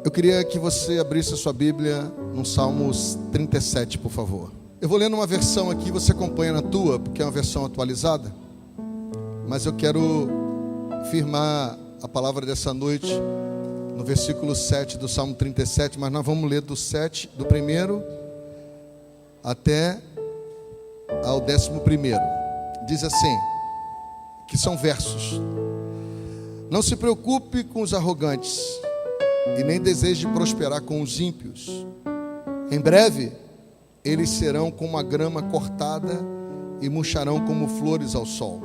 Eu queria que você abrisse a sua Bíblia no Salmos 37, por favor. Eu vou lendo uma versão aqui, você acompanha na tua, porque é uma versão atualizada. Mas eu quero firmar a palavra dessa noite no versículo 7 do Salmo 37, mas nós vamos ler do 7, do primeiro até ao 11º. Diz assim, que são versos: não se preocupe com os arrogantes, e nem deseje prosperar com os ímpios. Em breve, eles serão como a grama cortada e murcharão como flores ao sol.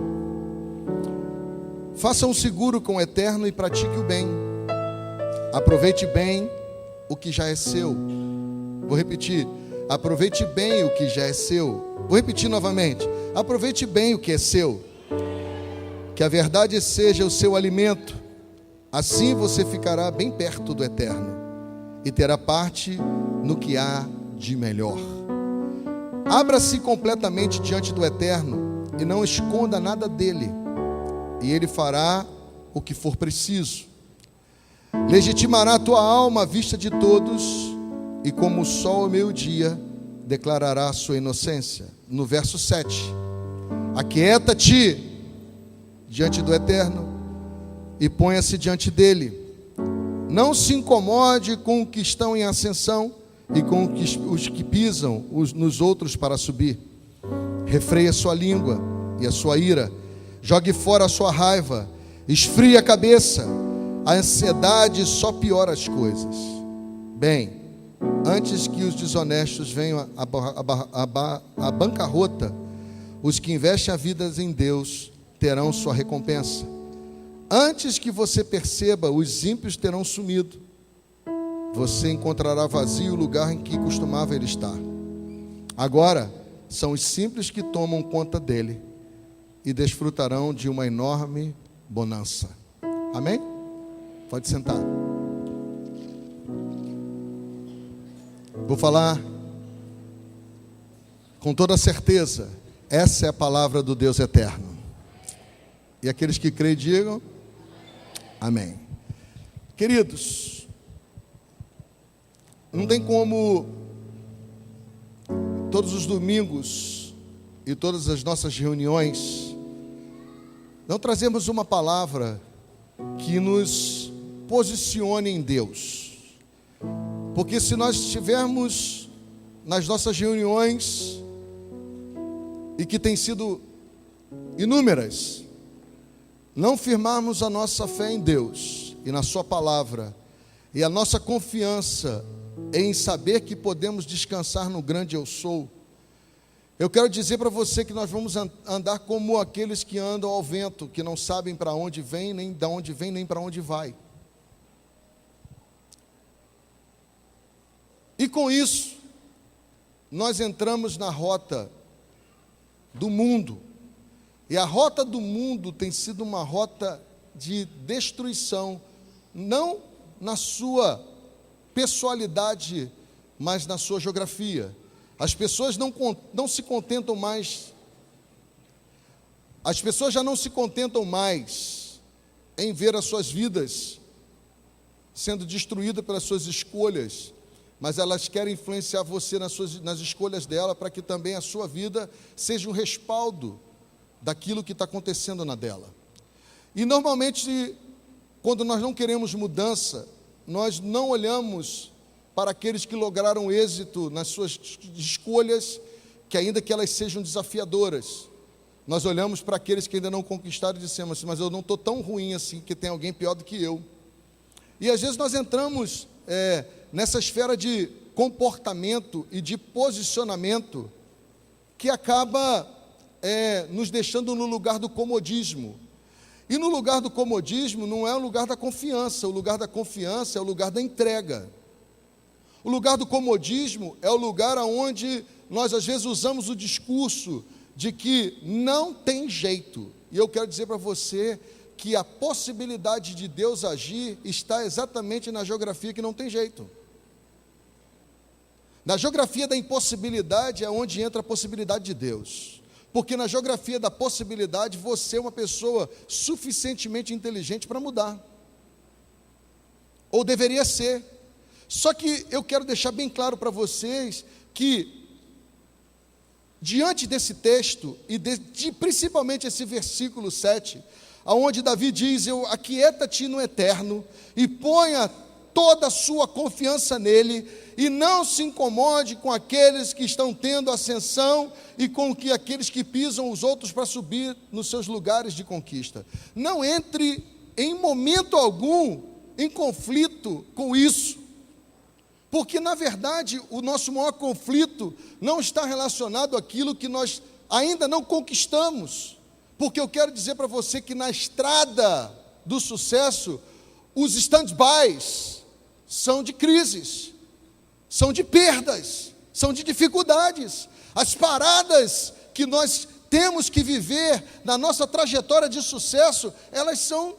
Faça um seguro com o Eterno e pratique o bem. Aproveite bem o que já é seu. Vou repetir. Aproveite bem o que já é seu. Vou repetir novamente. Aproveite bem o que é seu. Que a verdade seja o seu alimento. Assim você ficará bem perto do Eterno e terá parte no que há de melhor. Abra-se completamente diante do Eterno e não esconda nada dele, e ele fará o que for preciso. Legitimará a tua alma à vista de todos, e como o sol ao meio-dia declarará a sua inocência. No verso 7, aquieta-te diante do Eterno e ponha-se diante dele. Não se incomode com os que estão em ascensão e com os que pisam nos outros para subir. Refreia sua língua e a sua ira. Jogue fora a sua raiva. Esfrie a cabeça. A ansiedade só piora as coisas. Bem, antes que os desonestos venham à bancarrota, os que investem a vida em Deus terão sua recompensa. Antes que você perceba, os ímpios terão sumido. Você encontrará vazio o lugar em que costumava ele estar. Agora, são os simples que tomam conta dele e desfrutarão de uma enorme bonança. Amém? Pode sentar. Vou falar com toda certeza. Essa é a palavra do Deus eterno. E aqueles que creem, digam amém. Queridos, não tem como todos os domingos e todas as nossas reuniões não trazemos uma palavra que nos posicione em Deus. Porque se nós estivermos nas nossas reuniões, e que têm sido inúmeras, não firmarmos a nossa fé em Deus e na sua palavra, e a nossa confiança em saber que podemos descansar no grande eu sou, eu quero dizer para você que nós vamos andar como aqueles que andam ao vento, que não sabem para onde vem, nem de onde vem, nem para onde vai. E com isso, nós entramos na rota do mundo. E a rota do mundo tem sido uma rota de destruição, não na sua pessoalidade, mas na sua geografia. As pessoas não se contentam mais, as pessoas já não se contentam mais em ver as suas vidas sendo destruídas pelas suas escolhas, mas elas querem influenciar você nas escolhas dela, para que também a sua vida seja um respaldo daquilo que está acontecendo na dela. E normalmente, quando nós não queremos mudança, nós não olhamos para aqueles que lograram êxito nas suas escolhas, que ainda que elas sejam desafiadoras, nós olhamos para aqueles que ainda não conquistaram e dissemos assim, mas eu não estou tão ruim assim, que tem alguém pior do que eu. E às vezes nós entramos nessa esfera de comportamento e de posicionamento, que acaba nos deixando no lugar do comodismo. E no lugar do comodismo não é o lugar da confiança. O lugar da confiança é o lugar da entrega. O lugar do comodismo é o lugar onde nós às vezes usamos o discurso de que não tem jeito. E eu quero dizer para você que a possibilidade de Deus agir está exatamente na geografia que não tem jeito. Na geografia da impossibilidade é onde entra a possibilidade de Deus. Porque na geografia da possibilidade, você é uma pessoa suficientemente inteligente para mudar. Ou deveria ser. Só que eu quero deixar bem claro para vocês que, diante desse texto, e principalmente esse versículo 7, onde Davi diz: aquieta-te no Eterno, e ponha toda a sua confiança nele, e não se incomode com aqueles que estão tendo ascensão, e com aqueles que pisam os outros para subir nos seus lugares de conquista. Não entre em momento algum em conflito com isso, porque, na verdade, o nosso maior conflito não está relacionado àquilo que nós ainda não conquistamos. Porque eu quero dizer para você que na estrada do sucesso, os stand-bys são de crises, são de perdas, são de dificuldades. As paradas que nós temos que viver na nossa trajetória de sucesso, elas são,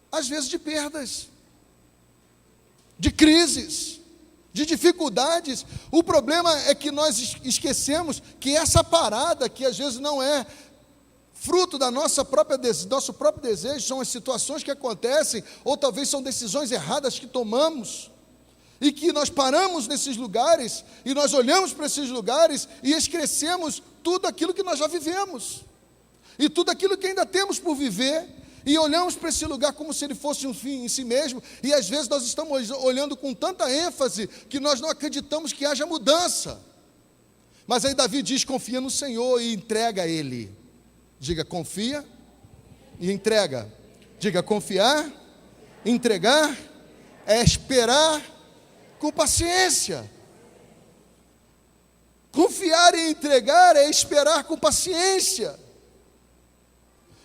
às vezes, de perdas, de crises, de dificuldades. O problema é que nós esquecemos que essa parada, que às vezes não é fruto da nosso próprio desejo, são as situações que acontecem, ou talvez são decisões erradas que tomamos, e que nós paramos nesses lugares, e nós olhamos para esses lugares, e esquecemos tudo aquilo que nós já vivemos, e tudo aquilo que ainda temos por viver, e olhamos para esse lugar como se ele fosse um fim em si mesmo, e às vezes nós estamos olhando com tanta ênfase, que nós não acreditamos que haja mudança. Mas aí Davi diz: confia no Senhor e entrega a Ele. Diga: confia e entrega. Diga: confiar, entregar, é esperar com paciência. Confiar e entregar é esperar com paciência.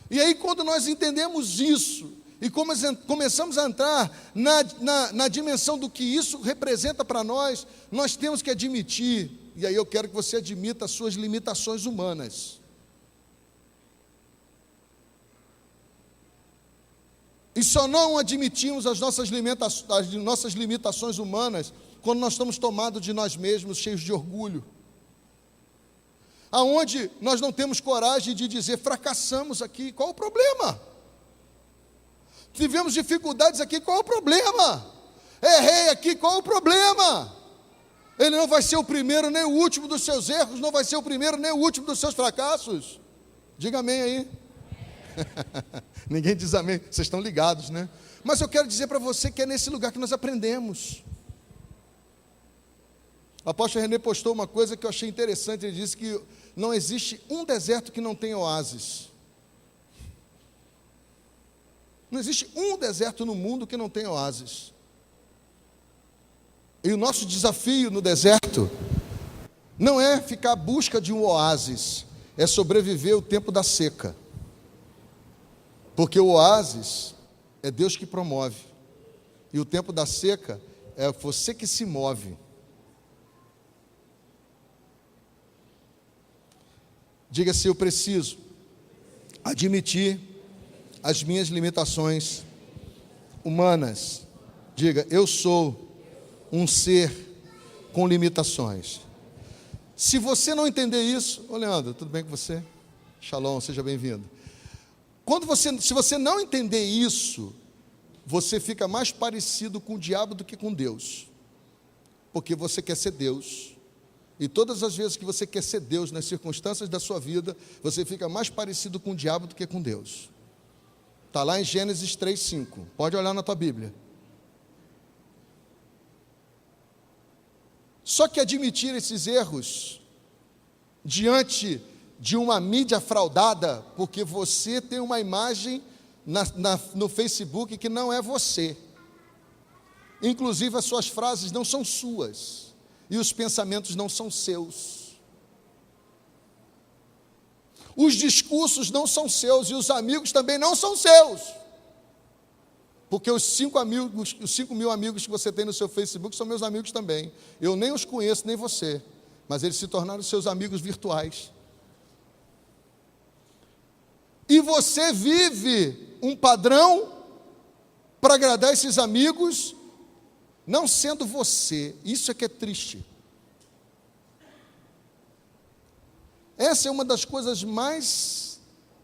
E aí, quando nós entendemos isso, e começamos a entrar na dimensão do que isso representa para nós, nós temos que admitir, e aí eu quero que você admita as suas limitações humanas. E só não admitimos as nossas limitações humanas quando nós estamos tomados de nós mesmos, cheios de orgulho. Aonde nós não temos coragem de dizer: fracassamos aqui, qual o problema? Tivemos dificuldades aqui, qual o problema? Errei aqui, qual o problema? Ele não vai ser o primeiro nem o último dos seus erros, não vai ser o primeiro nem o último dos seus fracassos. Diga amém aí. Ninguém diz amém, vocês estão ligados, né? Mas eu quero dizer para você que é nesse lugar que nós aprendemos. O apóstolo René postou uma coisa que eu achei interessante. Ele disse que não existe um deserto que não tenha oásis. Não existe um deserto no mundo que não tenha oásis. E o nosso desafio no deserto não é ficar à busca de um oásis, é sobreviver o tempo da seca. Porque o oásis é Deus que promove, e o tempo da seca é você que se move. Diga: se eu preciso admitir as minhas limitações humanas. Diga: eu sou um ser com limitações. Se você não entender isso, ô Leandro, tudo bem com você? Shalom, seja bem-vindo. Se você não entender isso, você fica mais parecido com o diabo do que com Deus, porque você quer ser Deus. E todas as vezes que você quer ser Deus nas circunstâncias da sua vida, você fica mais parecido com o diabo do que com Deus. Está lá em Gênesis 3:5. Pode olhar na tua Bíblia. Só que admitir esses erros diante de uma mídia fraudada, porque você tem uma imagem no Facebook que não é você. Inclusive as suas frases não são suas. E os pensamentos não são seus. Os discursos não são seus, e os amigos também não são seus. Porque os 5 mil amigos que você tem no seu Facebook são meus amigos também. Eu nem os conheço, nem você, mas eles se tornaram seus amigos virtuais. E você vive um padrão para agradar esses amigos, não sendo você. Isso é que é triste. Essa é uma das coisas mais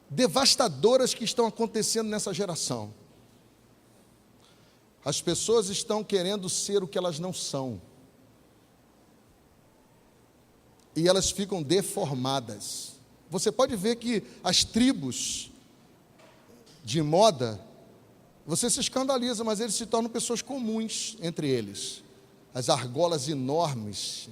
devastadoras que estão acontecendo nessa geração. As pessoas estão querendo ser o que elas não são. E elas ficam deformadas. Você pode ver que as tribos de moda, você se escandaliza, mas eles se tornam pessoas comuns entre eles. As argolas enormes,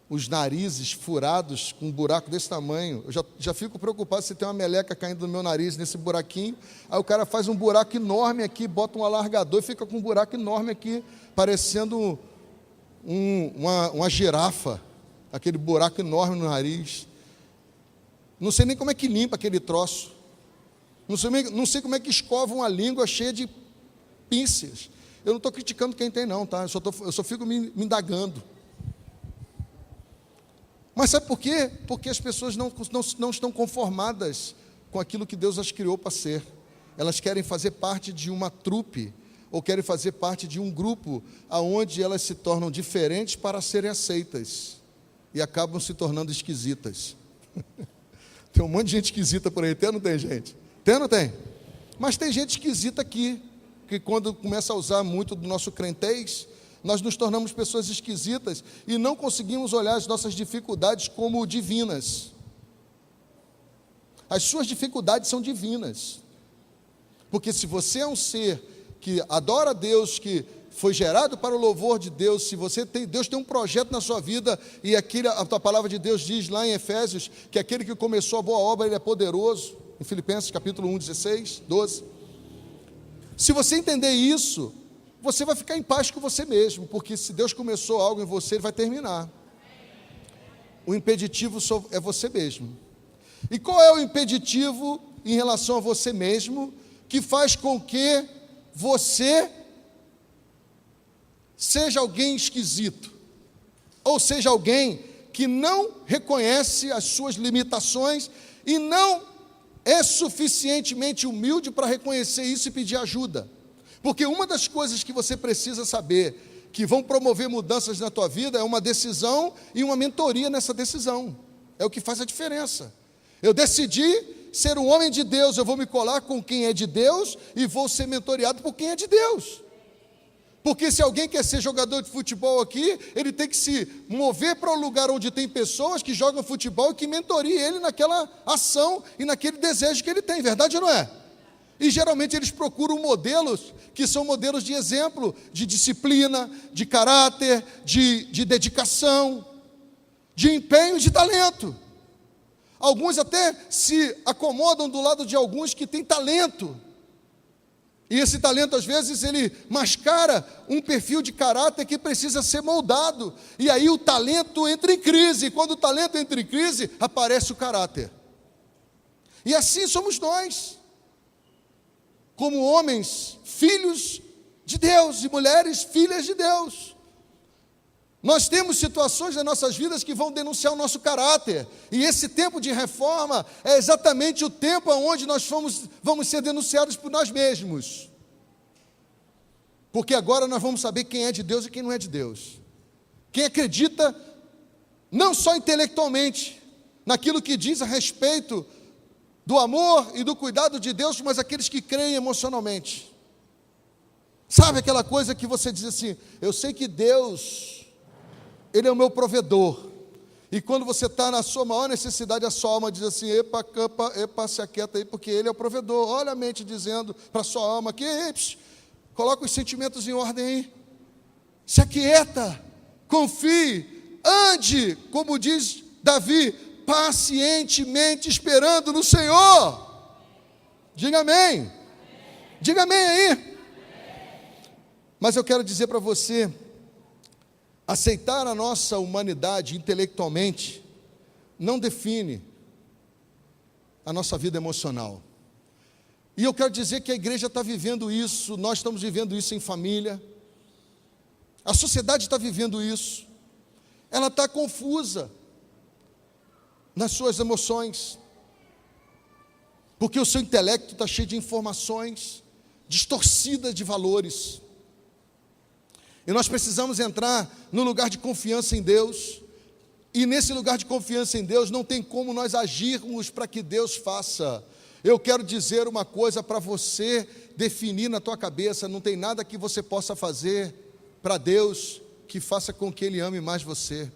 os narizes furados com um buraco desse tamanho. Eu já fico preocupado se tem uma meleca caindo no meu nariz, nesse buraquinho. Aí o cara faz um buraco enorme aqui, bota um alargador e fica com um buraco enorme aqui, parecendo uma girafa. Aquele buraco enorme no nariz. Não sei nem como é que limpa aquele troço. Não sei como é que escova uma língua cheia de pínceas. Eu não estou criticando quem tem não, tá? Eu só fico me indagando. Mas sabe por quê? Porque as pessoas não estão conformadas com aquilo que Deus as criou para ser. Elas querem fazer parte de uma trupe, ou querem fazer parte de um grupo, onde elas se tornam diferentes para serem aceitas. E acabam se tornando esquisitas. Tem um monte de gente esquisita por aí, tem ou não tem, gente? Tem ou não tem? Mas tem gente esquisita aqui, que quando começa a usar muito do nosso crentez, nós nos tornamos pessoas esquisitas e não conseguimos olhar as nossas dificuldades como divinas. As suas dificuldades são divinas. Porque se você é um ser que adora a Deus, que foi gerado para o louvor de Deus, se Deus tem um projeto na sua vida, e a palavra de Deus diz lá em Efésios, que aquele que começou a boa obra, ele é poderoso, em Filipenses capítulo 1, 16, 12. Se você entender isso, você vai ficar em paz com você mesmo, porque se Deus começou algo em você, Ele vai terminar. O impeditivo é você mesmo. E qual é o impeditivo em relação a você mesmo, que faz com que você seja alguém esquisito, ou seja alguém que não reconhece as suas limitações e não é suficientemente humilde para reconhecer isso e pedir ajuda? Porque uma das coisas que você precisa saber, que vão promover mudanças na tua vida, é uma decisão e uma mentoria nessa decisão. É o que faz a diferença. Eu decidi ser um homem de Deus, eu vou me colar com quem é de Deus e vou ser mentoreado por quem é de Deus. Porque se alguém quer ser jogador de futebol aqui, ele tem que se mover para um lugar onde tem pessoas que jogam futebol e que mentoriem ele naquela ação e naquele desejo que ele tem, verdade ou não é? E geralmente eles procuram modelos que são modelos de exemplo, de disciplina, de caráter, de dedicação, de empenho e de talento. Alguns até se acomodam do lado de alguns que têm talento. E esse talento, às vezes, ele mascara um perfil de caráter que precisa ser moldado. E aí o talento entra em crise. E quando o talento entra em crise, aparece o caráter. E assim somos nós. Como homens, filhos de Deus, e mulheres, filhas de Deus. Nós temos situações nas nossas vidas que vão denunciar o nosso caráter. E esse tempo de reforma é exatamente o tempo onde nós vamos ser denunciados por nós mesmos. Porque agora nós vamos saber quem é de Deus e quem não é de Deus. Quem acredita, não só intelectualmente, naquilo que diz a respeito do amor e do cuidado de Deus, mas aqueles que creem emocionalmente. Sabe aquela coisa que você diz assim, eu sei que Deus, Ele é o meu provedor. E quando você está na sua maior necessidade, a sua alma diz assim, epa, se aquieta aí, porque Ele é o provedor. Olha a mente dizendo para a sua alma que, coloca os sentimentos em ordem aí. Se aquieta, confie, ande, como diz Davi, pacientemente esperando no Senhor. Diga amém. Diga amém aí. Mas eu quero dizer para você, aceitar a nossa humanidade intelectualmente não define a nossa vida emocional. E eu quero dizer que a igreja está vivendo isso, nós estamos vivendo isso em família, a sociedade está vivendo isso, ela está confusa nas suas emoções, porque o seu intelecto está cheio de informações distorcidas de valores. E nós precisamos entrar no lugar de confiança em Deus. E nesse lugar de confiança em Deus, não tem como nós agirmos para que Deus faça. Eu quero dizer uma coisa para você definir na tua cabeça: não tem nada que você possa fazer para Deus que faça com que Ele ame mais você.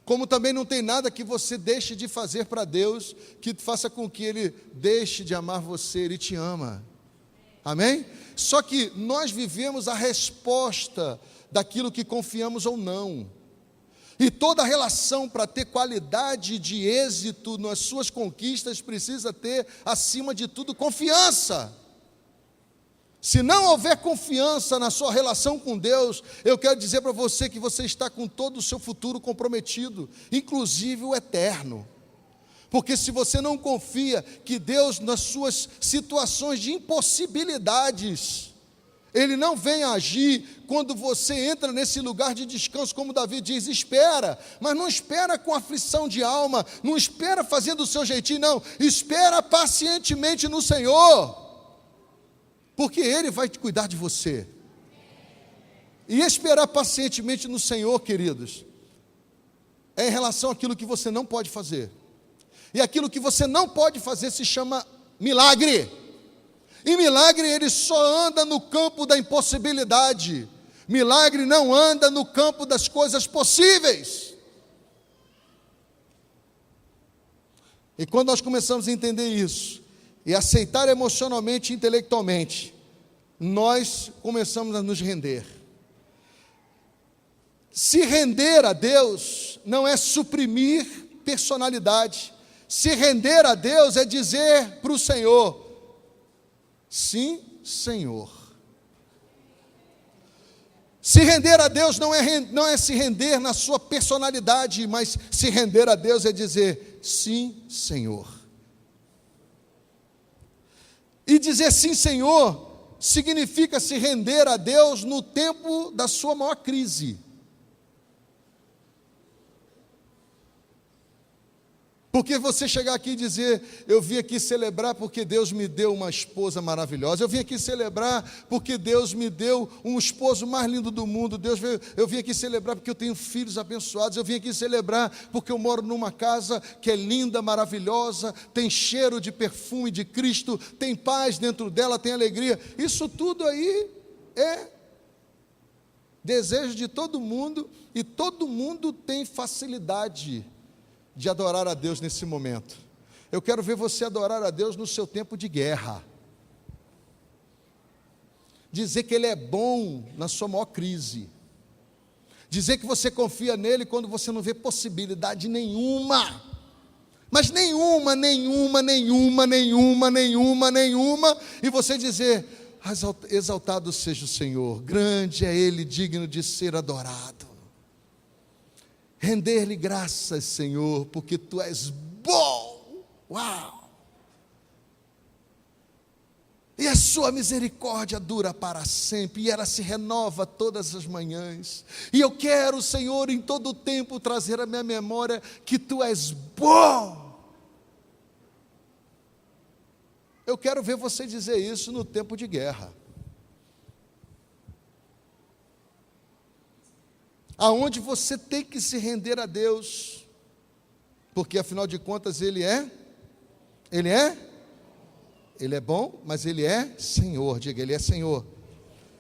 Como também não tem nada que você deixe de fazer para Deus que faça com que Ele deixe de amar você. Ele te ama. Amém? Só que nós vivemos a resposta daquilo que confiamos ou não. E toda relação, para ter qualidade de êxito nas suas conquistas, precisa ter, acima de tudo, confiança. Se não houver confiança na sua relação com Deus, eu quero dizer para você que você está com todo o seu futuro comprometido, inclusive o eterno. Porque se você não confia que Deus, nas suas situações de impossibilidades, Ele não vem agir quando você entra nesse lugar de descanso, como Davi diz: espera, mas não espera com aflição de alma, não espera fazendo o seu jeitinho, não, espera pacientemente no Senhor, porque Ele vai cuidar de você. E esperar pacientemente no Senhor, queridos, é em relação àquilo que você não pode fazer. E aquilo que você não pode fazer se chama milagre. E milagre, ele só anda no campo da impossibilidade. Milagre não anda no campo das coisas possíveis. E quando nós começamos a entender isso, e aceitar emocionalmente e intelectualmente, nós começamos a nos render. Se render a Deus não é suprimir personalidade. Se render a Deus é dizer para o Senhor: sim, Senhor. Se render a Deus não é se render na sua personalidade, mas se render a Deus é dizer: sim, Senhor. E dizer sim, Senhor, significa se render a Deus no tempo da sua maior crise. Porque você chegar aqui e dizer: eu vim aqui celebrar porque Deus me deu uma esposa maravilhosa, eu vim aqui celebrar porque Deus me deu um esposo mais lindo do mundo, eu vim aqui celebrar porque eu tenho filhos abençoados, eu vim aqui celebrar porque eu moro numa casa que é linda, maravilhosa, tem cheiro de perfume de Cristo, tem paz dentro dela, tem alegria. Isso tudo aí é desejo de todo mundo, e todo mundo tem facilidade de adorar a Deus nesse momento. Eu quero ver você adorar a Deus no seu tempo de guerra. Dizer que Ele é bom na sua maior crise. Dizer que você confia nele quando você não vê possibilidade nenhuma. Mas nenhuma. E você dizer: exaltado seja o Senhor, grande é Ele, digno de ser adorado. Render-lhe graças, Senhor, porque Tu és bom. Uau! E a sua misericórdia dura para sempre, e ela se renova todas as manhãs. E eu quero, Senhor, em todo o tempo trazer à minha memória que Tu és bom. Eu quero ver você dizer isso no tempo de guerra. Aonde você tem que se render a Deus, porque afinal de contas Ele é bom, mas Ele é Senhor. Diga: Ele é Senhor.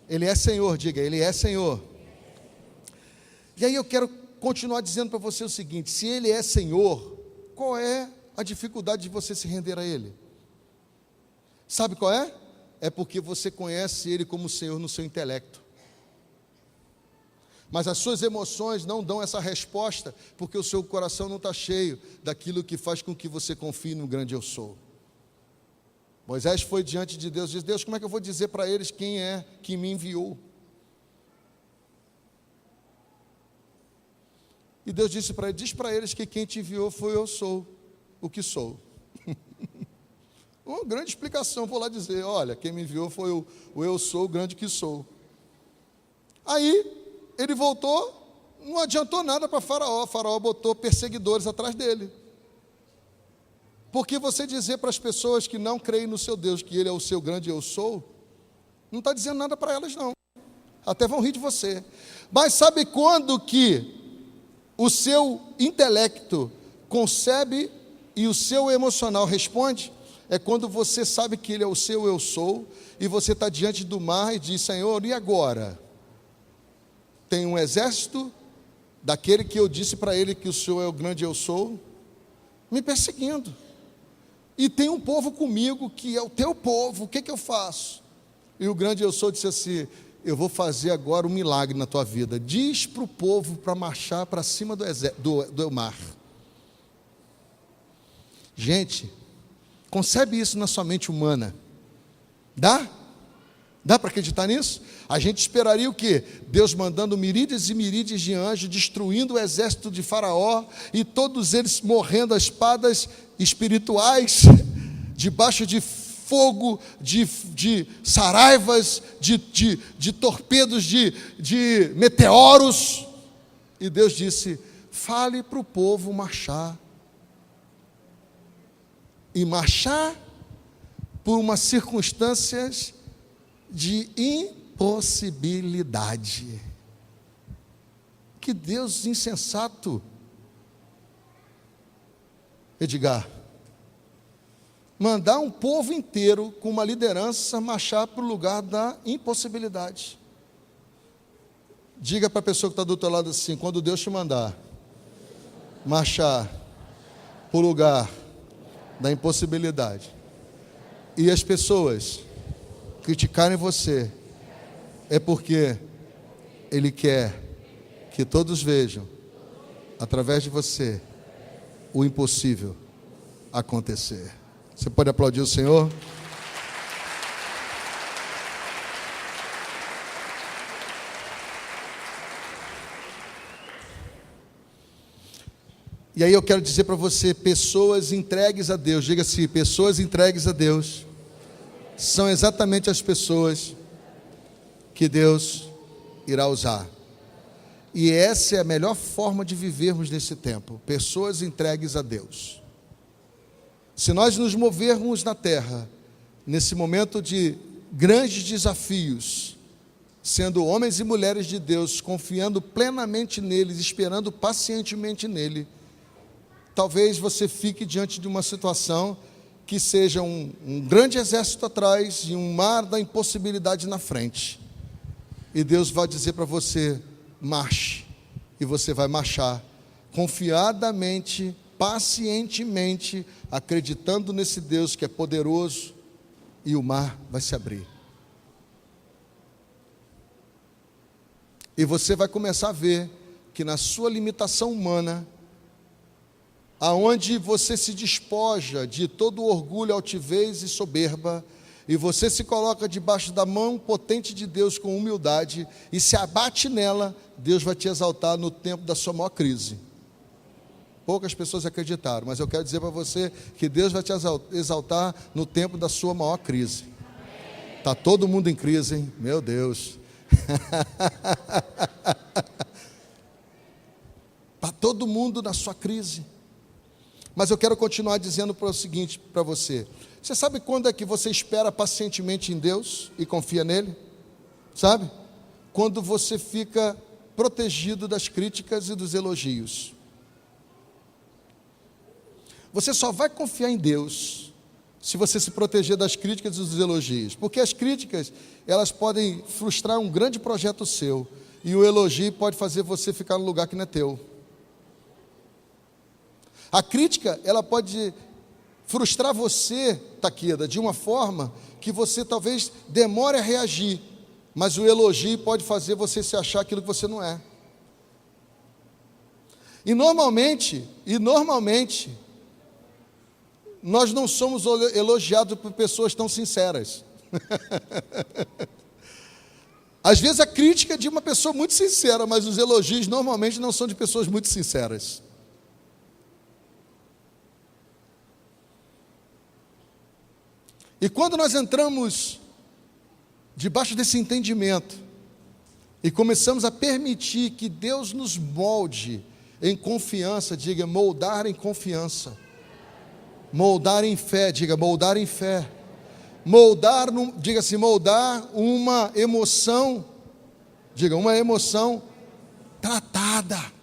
Ele é Senhor. Diga: Ele é Senhor. E aí eu quero continuar dizendo para você o seguinte: se Ele é Senhor, qual é a dificuldade de você se render a Ele? Sabe qual é? É porque você conhece Ele como Senhor no seu intelecto. Mas as suas emoções não dão essa resposta, porque o seu coração não está cheio daquilo que faz com que você confie no grande eu sou. Moisés foi diante de Deus e disse: Deus, como é que eu vou dizer para eles quem é que me enviou? E Deus disse para ele: diz para eles que quem te enviou foi eu sou, o que sou. Uma grande explicação, vou lá dizer: olha, quem me enviou foi o eu sou, o grande que sou. Aí ele voltou, não adiantou nada para Faraó. Faraó botou perseguidores atrás dele. Porque você dizer para as pessoas que não creem no seu Deus, que Ele é o seu grande eu sou, não está dizendo nada para elas, não. Até vão rir de você. Mas sabe quando que o seu intelecto concebe e o seu emocional responde? é quando você sabe que Ele é o seu eu sou, e você está diante do mar e diz: Senhor, e agora? Tem um exército daquele que eu disse para ele que o Senhor é o grande eu sou, me perseguindo. E tem um povo comigo que é o teu povo, o que eu faço? E o grande eu sou disse assim: eu vou fazer agora um milagre na tua vida. Diz para o povo para marchar para cima do mar. Gente, concebe isso na sua mente humana? Dá? Dá para acreditar nisso? A gente esperaria o quê? Deus mandando miríades e miríades de anjos, destruindo o exército de Faraó, e todos eles morrendo a espadas espirituais, debaixo de fogo, de saraivas, de torpedos, de meteoros. E Deus disse: fale para o povo marchar. E marchar por umas circunstâncias de impossibilidade. Que Deus insensato. Edgar, mandar um povo inteiro com uma liderança marchar para o lugar da impossibilidade. Diga para a pessoa que está do teu lado assim: quando Deus te mandar marchar para o lugar da impossibilidade, e as pessoas criticarem você, é porque Ele quer que todos vejam, através de você, o impossível acontecer. Você pode aplaudir o Senhor? E aí eu quero dizer para você: pessoas entregues a Deus, diga-se, pessoas entregues a Deus, são exatamente as pessoas que Deus irá usar. E essa é a melhor forma de vivermos nesse tempo, pessoas entregues a Deus. Se nós nos movermos na terra, nesse momento de grandes desafios, sendo homens e mulheres de Deus, confiando plenamente neles, esperando pacientemente nele, talvez você fique diante de uma situação que seja um grande exército atrás e um mar da impossibilidade na frente. E Deus vai dizer para você: marche. E você vai marchar confiadamente, pacientemente, acreditando nesse Deus que é poderoso, e o mar vai se abrir. E você vai começar a ver que na sua limitação humana, aonde você se despoja de todo orgulho, altivez e soberba, e você se coloca debaixo da mão potente de Deus com humildade, e se abate nela, Deus vai te exaltar no tempo da sua maior crise. Poucas pessoas acreditaram, mas eu quero dizer para você que Deus vai te exaltar no tempo da sua maior crise. Está todo mundo em crise, hein? Meu Deus. Está todo mundo na sua crise. Mas eu quero continuar dizendo para o seguinte para você: você sabe quando é que você espera pacientemente em Deus e confia nele? Sabe? Quando você fica protegido das críticas e dos elogios. Você só vai confiar em Deus se você se proteger das críticas e dos elogios, porque as críticas, elas podem frustrar um grande projeto seu, e o elogio pode fazer você ficar no lugar que não é teu. A crítica, ela pode frustrar você, Taqueda, de uma forma que você talvez demore a reagir, mas o elogio pode fazer você se achar aquilo que você não é. E normalmente, nós não somos elogiados por pessoas tão sinceras. Às vezes a crítica é de uma pessoa muito sincera, mas os elogios normalmente não são de pessoas muito sinceras. E quando nós entramos debaixo desse entendimento e começamos a permitir que Deus nos molde em confiança, diga moldar em confiança, moldar em fé, diga moldar em fé, moldar, diga assim, moldar uma emoção, diga uma emoção tratada.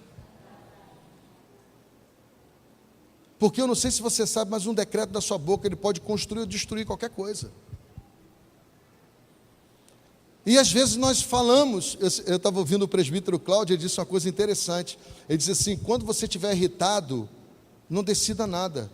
Porque eu não sei se você sabe, mas um decreto da sua boca, ele pode construir ou destruir qualquer coisa. E às vezes nós falamos, eu estava ouvindo o presbítero Cláudio, ele disse uma coisa interessante. Ele disse assim: quando você estiver irritado, não decida nada.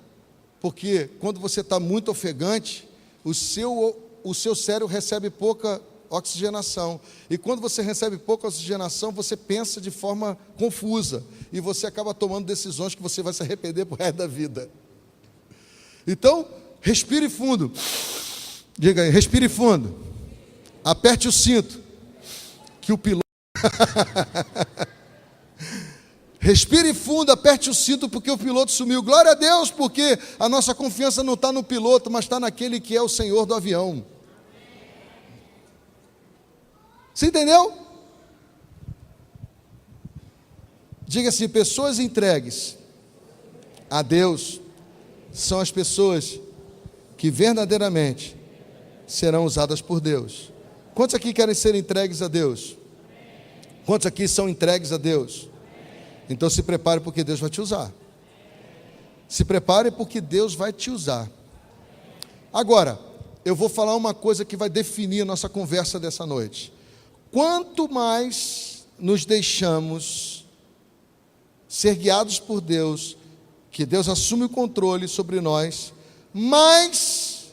Porque quando você está muito ofegante, o seu cérebro recebe pouca oxigenação. E quando você recebe pouca oxigenação, você pensa de forma confusa. E você acaba tomando decisões que você vai se arrepender por resto da vida. Então, respire fundo. Diga aí, respire fundo. Aperte o cinto, que o piloto... Respire fundo, aperte o cinto, porque o piloto sumiu. Glória a Deus, porque a nossa confiança não está no piloto, mas está naquele que é o Senhor do avião. Você entendeu? Diga assim: pessoas entregues a Deus são as pessoas que verdadeiramente serão usadas por Deus. Quantos aqui querem ser entregues a Deus? Quantos aqui são entregues a Deus? Então se prepare, porque Deus vai te usar. Se prepare, porque Deus vai te usar. Agora, eu vou falar uma coisa que vai definir a nossa conversa dessa noite. Quanto mais nos deixamos ser guiados por Deus, que Deus assume o controle sobre nós, mais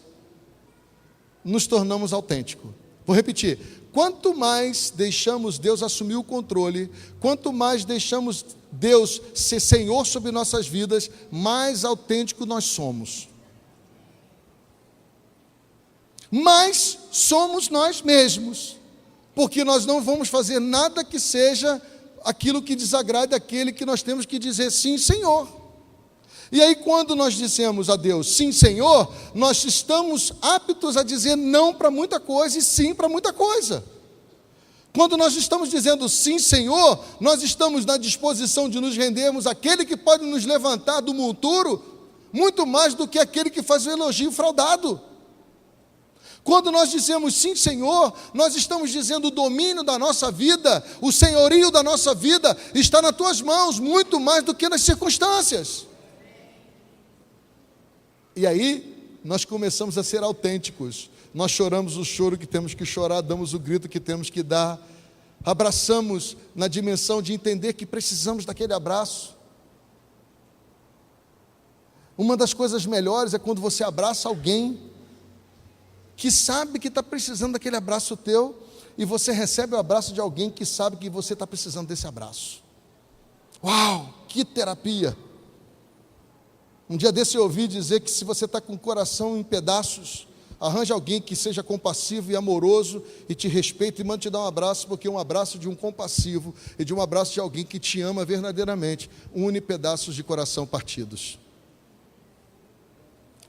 nos tornamos autênticos. Vou repetir: quanto mais deixamos Deus assumir o controle, quanto mais deixamos Deus ser Senhor sobre nossas vidas, mais autênticos nós somos. Mas somos nós mesmos, porque nós não vamos fazer nada que seja aquilo que desagrade aquele que nós temos que dizer sim, Senhor. E aí, quando nós dissemos a Deus sim, Senhor, nós estamos aptos a dizer não para muita coisa e sim para muita coisa. Quando nós estamos dizendo sim, Senhor, nós estamos na disposição de nos rendermos àquele que pode nos levantar do monturo, muito mais do que aquele que faz o elogio fraudado. Quando nós dizemos sim, Senhor, nós estamos dizendo: o domínio da nossa vida, o senhorio da nossa vida está nas tuas mãos, muito mais do que nas circunstâncias. E aí, nós começamos a ser autênticos. Nós choramos o choro que temos que chorar, damos o grito que temos que dar, abraçamos na dimensão de entender que precisamos daquele abraço. Uma das coisas melhores é quando você abraça alguém que sabe que está precisando daquele abraço teu, e você recebe o abraço de alguém que sabe que você está precisando desse abraço. Uau, que terapia! Um dia desse eu ouvi dizer que se você está com o coração em pedaços, arranje alguém que seja compassivo e amoroso e te respeite e mande te dar um abraço, porque um abraço de um compassivo e de um abraço de alguém que te ama verdadeiramente une pedaços de coração partidos.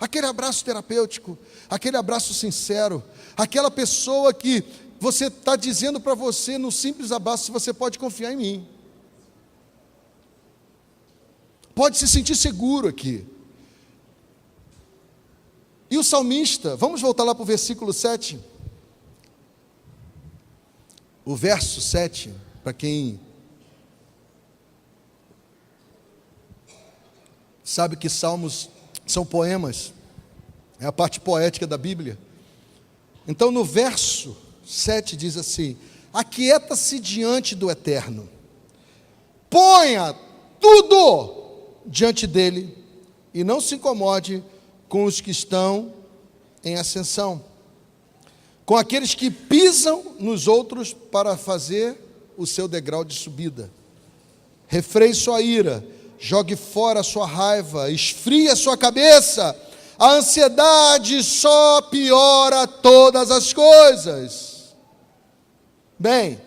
Aquele abraço terapêutico, aquele abraço sincero, aquela pessoa que você está dizendo para você no simples abraço: se você pode confiar em mim. Pode se sentir seguro aqui. E o salmista, vamos voltar lá para o versículo 7. O verso 7, para quem sabe que salmos são poemas, é a parte poética da Bíblia. Então no verso 7 diz assim: aquieta-se diante do Eterno, ponha tudo diante dele, e não se incomode com os que estão em ascensão, com aqueles que pisam nos outros para fazer o seu degrau de subida. Refreie sua ira, jogue fora a sua raiva, esfrie a sua cabeça. A ansiedade só piora todas as coisas. Bem,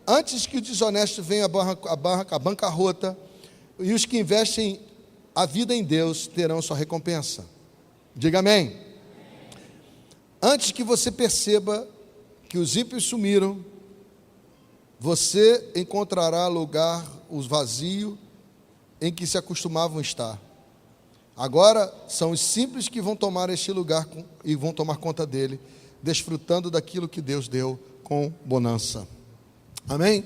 antes que o desonesto venha a bancarrota, e os que investem a vida em Deus terão sua recompensa. Diga amém. Antes que você perceba que os ímpios sumiram, você encontrará lugar, os vazios, em que se acostumavam estar. Agora são os simples que vão tomar este lugar e vão tomar conta dele, desfrutando daquilo que Deus deu com bonança. Amém?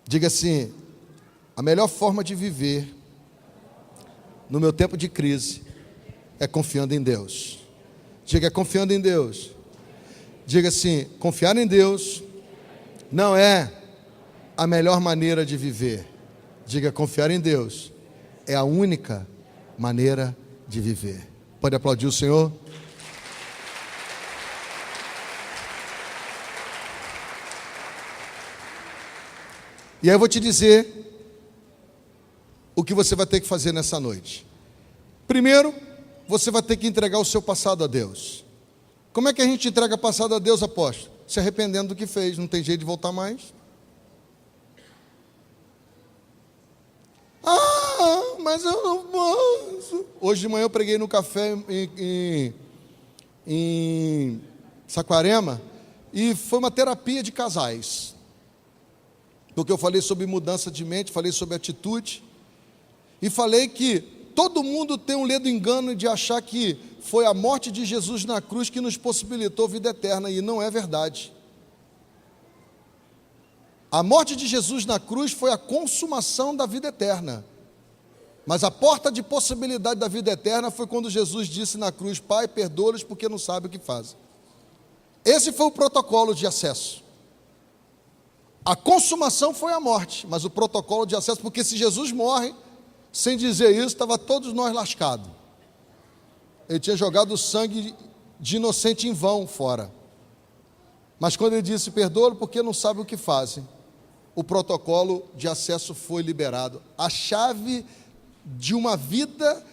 Diga assim: a melhor forma de viver no meu tempo de crise é confiando em Deus. Diga, é confiando em Deus. Diga assim, confiar em Deus não é a melhor maneira de viver. Diga, confiar em Deus é a única maneira de viver. Pode aplaudir o Senhor? E aí eu vou te dizer o que você vai ter que fazer nessa noite. Primeiro, você vai ter que entregar o seu passado a Deus. Como é que a gente entrega passado a Deus, apóstolo? Se arrependendo do que fez, não tem jeito de voltar mais. Ah, mas eu não posso. Hoje de manhã eu preguei no café em Saquarema e foi uma terapia de casais. Porque eu falei sobre mudança de mente, falei sobre atitude e falei que todo mundo tem um ledo engano de achar que foi a morte de Jesus na cruz que nos possibilitou vida eterna, e não é verdade. A morte de Jesus na cruz foi a consumação da vida eterna, mas a porta de possibilidade da vida eterna foi quando Jesus disse na cruz: Pai, perdoa-lhes porque não sabem o que fazem. Esse foi o protocolo de acesso. A consumação foi a morte, mas o protocolo de acesso, porque se Jesus morre sem dizer isso, estava todos nós lascados. Ele tinha jogado o sangue de inocente em vão fora. Mas quando ele disse, perdoa-lo porque não sabem o que fazem, o protocolo de acesso foi liberado. A chave de uma vida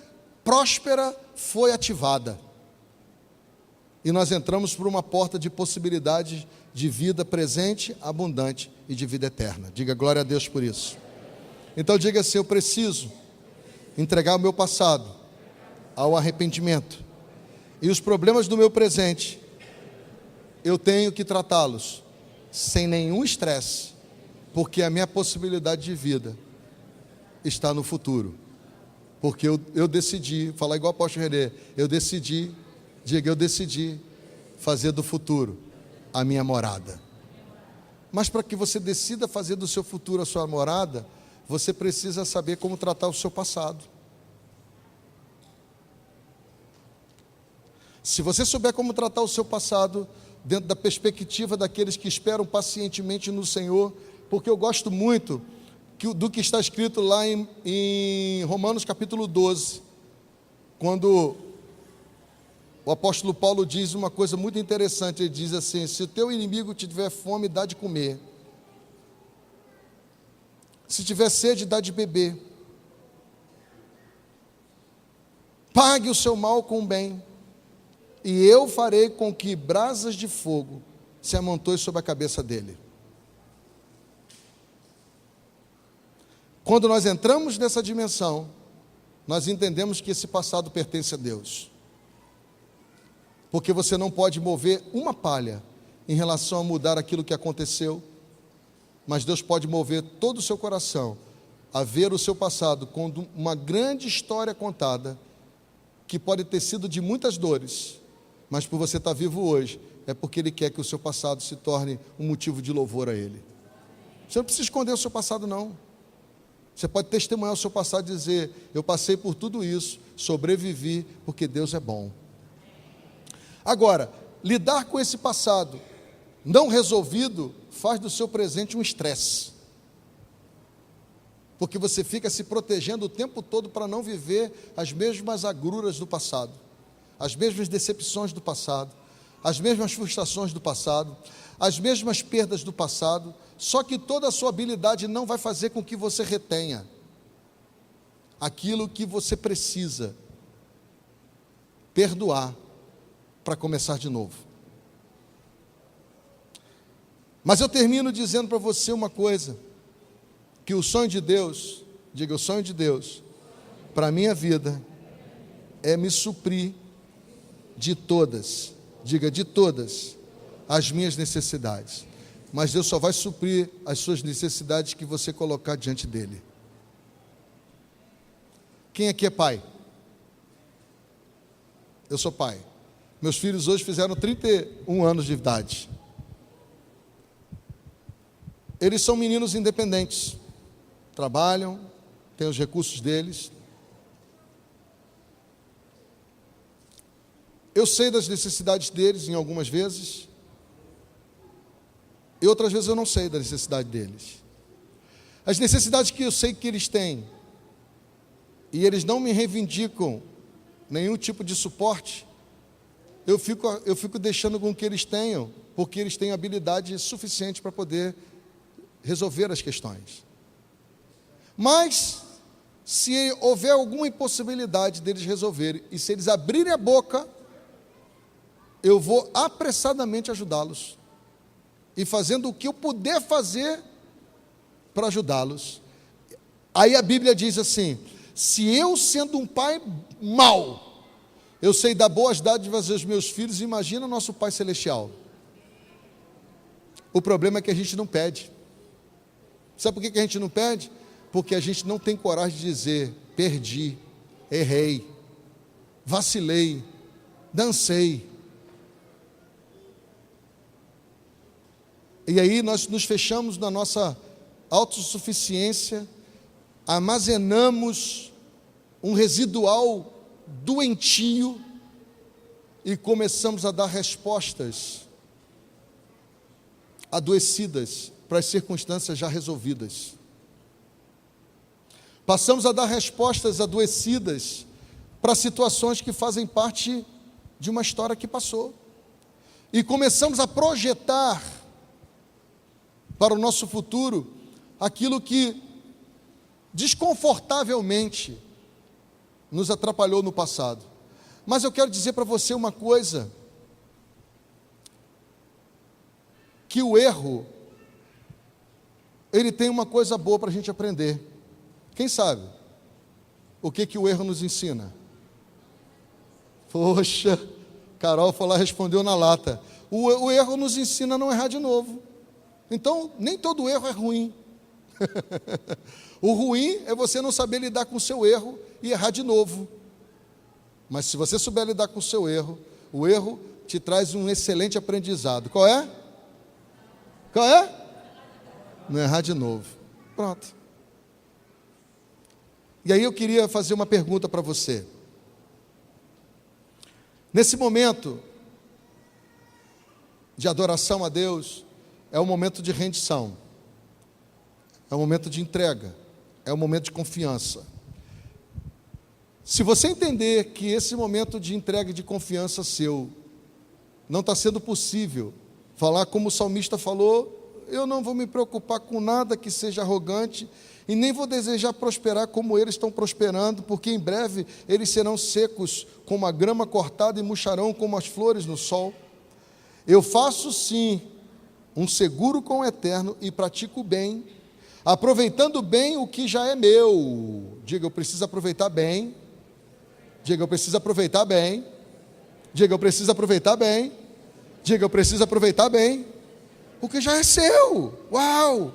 próspera foi ativada. E nós entramos por uma porta de possibilidade de vida presente, abundante e de vida eterna. Diga glória a Deus por isso. Então diga assim, eu preciso entregar o meu passado ao arrependimento. E os problemas do meu presente, eu tenho que tratá-los sem nenhum estresse, porque a minha possibilidade de vida está no futuro. Porque eu decidi, falar igual o apóstolo René, eu decidi fazer do futuro a minha morada. Mas para que você decida fazer do seu futuro a sua morada, você precisa saber como tratar o seu passado. Se você souber como tratar o seu passado, dentro da perspectiva daqueles que esperam pacientemente no Senhor, porque eu gosto muito do que está escrito lá em Romanos capítulo 12, quando o apóstolo Paulo diz uma coisa muito interessante. Ele diz assim, se o teu inimigo tiver fome, dá de comer. Se tiver sede, dá de beber. Pague o seu mal com o bem, e eu farei com que brasas de fogo se amontoem sobre a cabeça dele. Quando nós entramos nessa dimensão, nós entendemos que esse passado pertence a Deus. Porque você não pode mover uma palha em relação a mudar aquilo que aconteceu, mas Deus pode mover todo o seu coração a ver o seu passado como uma grande história contada, que pode ter sido de muitas dores, mas por você estar vivo hoje, é porque Ele quer que o seu passado se torne um motivo de louvor a Ele. Você não precisa esconder o seu passado, não. Você pode testemunhar o seu passado e dizer, eu passei por tudo isso, sobrevivi, porque Deus é bom. Agora, lidar com esse passado não resolvido faz do seu presente um estresse, porque você fica se protegendo o tempo todo para não viver as mesmas agruras do passado, as mesmas decepções do passado, as mesmas frustrações do passado, as mesmas perdas do passado. Só que toda a sua habilidade não vai fazer com que você retenha aquilo que você precisa perdoar para começar de novo. Mas eu termino dizendo para você uma coisa, que o sonho de Deus, diga, o sonho de Deus para a minha vida é me suprir de todas, diga, de todas as minhas necessidades. Mas Deus só vai suprir as suas necessidades que você colocar diante dEle. Quem aqui é pai? Eu sou pai. Meus filhos hoje fizeram 31 anos de idade. Eles são meninos independentes, trabalham, têm os recursos deles. Eu sei das necessidades deles em algumas vezes, e outras vezes eu não sei da necessidade deles. As necessidades que eu sei que eles têm, e eles não me reivindicam nenhum tipo de suporte, eu fico deixando com que eles tenham, porque eles têm habilidade suficiente para poder resolver as questões. Mas, se houver alguma impossibilidade deles resolverem, e se eles abrirem a boca, eu vou apressadamente ajudá-los, e fazendo o que eu puder fazer para ajudá-los. Aí a Bíblia diz assim: se eu, sendo um pai mau, eu sei dar boas dádivas aos meus filhos, imagina nosso Pai Celestial. O problema é que a gente não pede. Sabe por que a gente não pede? Porque a gente não tem coragem de dizer: perdi, errei, vacilei, dancei. E aí nós nos fechamos na nossa autossuficiência, armazenamos um residual doentio e começamos a dar respostas adoecidas para as circunstâncias já resolvidas. Passamos a dar respostas adoecidas para situações que fazem parte de uma história que passou. E começamos a projetar para o nosso futuro aquilo que desconfortavelmente nos atrapalhou no passado. Mas eu quero dizer para você uma coisa, que o erro, ele tem uma coisa boa para a gente aprender. Quem sabe? O que o erro nos ensina? Poxa, Carol foi lá, respondeu na lata. O erro nos ensina a não errar de novo. Então, nem todo erro é ruim. O ruim é você não saber lidar com o seu erro e errar de novo. Mas se você souber lidar com o seu erro, o erro te traz um excelente aprendizado. Qual é? Qual é? Não errar de novo. Pronto. E aí eu queria fazer uma pergunta para você. Nesse momento de adoração a Deus, é um momento de rendição, é um momento de entrega, é um momento de confiança. Se você entender que esse momento de entrega e de confiança seu não está sendo possível, falar como o salmista falou: eu não vou me preocupar com nada que seja arrogante, e nem vou desejar prosperar como eles estão prosperando, porque em breve eles serão secos como a grama cortada e murcharão como as flores no sol. Eu faço sim um seguro com o Eterno e pratico o bem, aproveitando bem o que já é meu. Diga: eu preciso aproveitar bem. Diga: eu preciso aproveitar bem. Diga: eu preciso aproveitar bem. Diga: eu preciso aproveitar bem o que já é seu. Uau!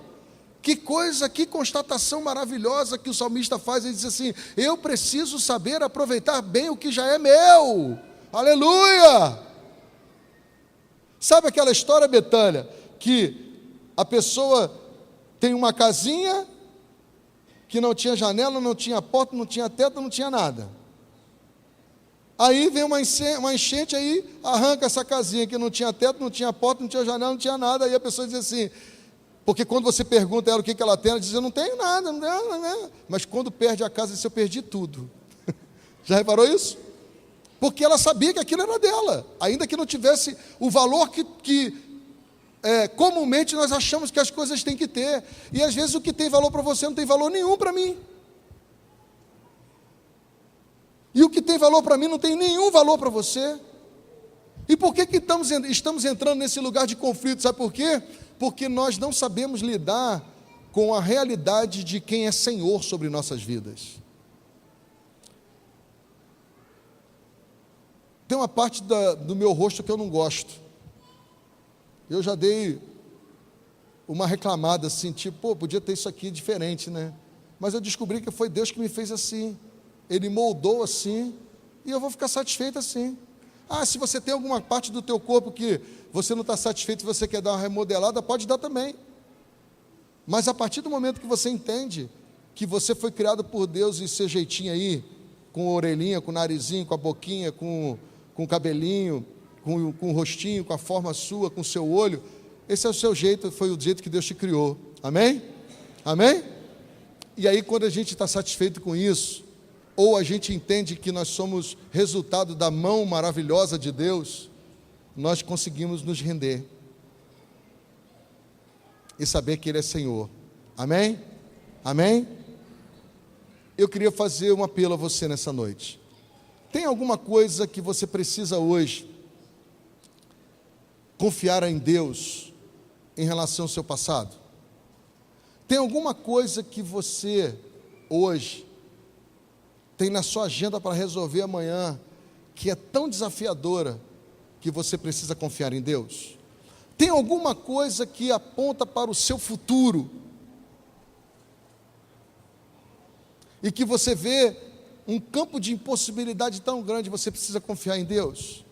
Que coisa, que constatação maravilhosa que o salmista faz. Ele diz assim: eu preciso saber aproveitar bem o que já é meu. Aleluia! Sabe aquela história, Betânia, que a pessoa tem uma casinha que não tinha janela, não tinha porta, não tinha teto, não tinha nada. Aí vem uma enchente, aí arranca essa casinha que não tinha teto, não tinha porta, não tinha janela, não tinha nada. Aí a pessoa diz assim, porque quando você pergunta a ela o que ela tem, ela diz: eu não tenho nada, não tenho nada. Mas quando perde a casa, diz: eu perdi tudo. Já reparou isso? Porque ela sabia que aquilo era dela, ainda que não tivesse o valor que comumente nós achamos que as coisas têm que ter. E às vezes o que tem valor para você não tem valor nenhum para mim. E o que tem valor para mim não tem nenhum valor para você. E por que estamos entrando nesse lugar de conflito? Sabe por quê? Porque nós não sabemos lidar com a realidade de quem é Senhor sobre nossas vidas. Tem uma parte do meu rosto que eu não gosto. Eu já dei uma reclamada assim, tipo: podia ter isso aqui diferente, né? Mas eu descobri que foi Deus que me fez assim. Ele moldou assim, e eu vou ficar satisfeito assim. Se você tem alguma parte do teu corpo que você não está satisfeito e você quer dar uma remodelada, pode dar também. Mas a partir do momento que você entende que você foi criado por Deus, e seu jeitinho aí, com a orelhinha, com o narizinho, com a boquinha, com com o cabelinho, com o rostinho, com a forma sua, com o seu olho. Esse é o seu jeito, foi o jeito que Deus te criou. Amém? Amém? E aí, quando a gente está satisfeito com isso, ou a gente entende que nós somos resultado da mão maravilhosa de Deus, nós conseguimos nos render e saber que Ele é Senhor. Amém? Amém? Eu queria fazer um apelo a você nessa noite. Tem alguma coisa que você precisa hoje confiar em Deus em relação ao seu passado? Tem alguma coisa que você hoje tem na sua agenda para resolver amanhã, que é tão desafiadora, que você precisa confiar em Deus? Tem alguma coisa que aponta para o seu futuro, e que você vê um campo de impossibilidade tão grande, você precisa confiar em Deus?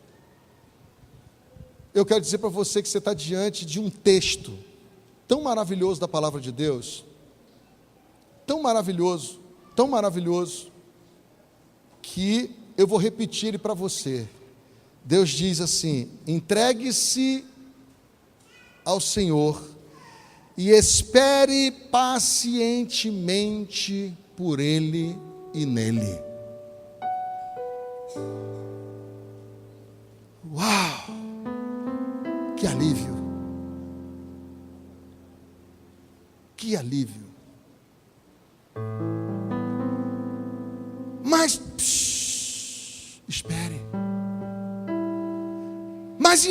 Eu quero dizer para você que você está diante de um texto tão maravilhoso da palavra de Deus, tão maravilhoso, que eu vou repetir ele para você. Deus diz assim: entregue-se ao Senhor e espere pacientemente por Ele e nele. Uau! Que alívio! Que alívio! Mas espere. Mas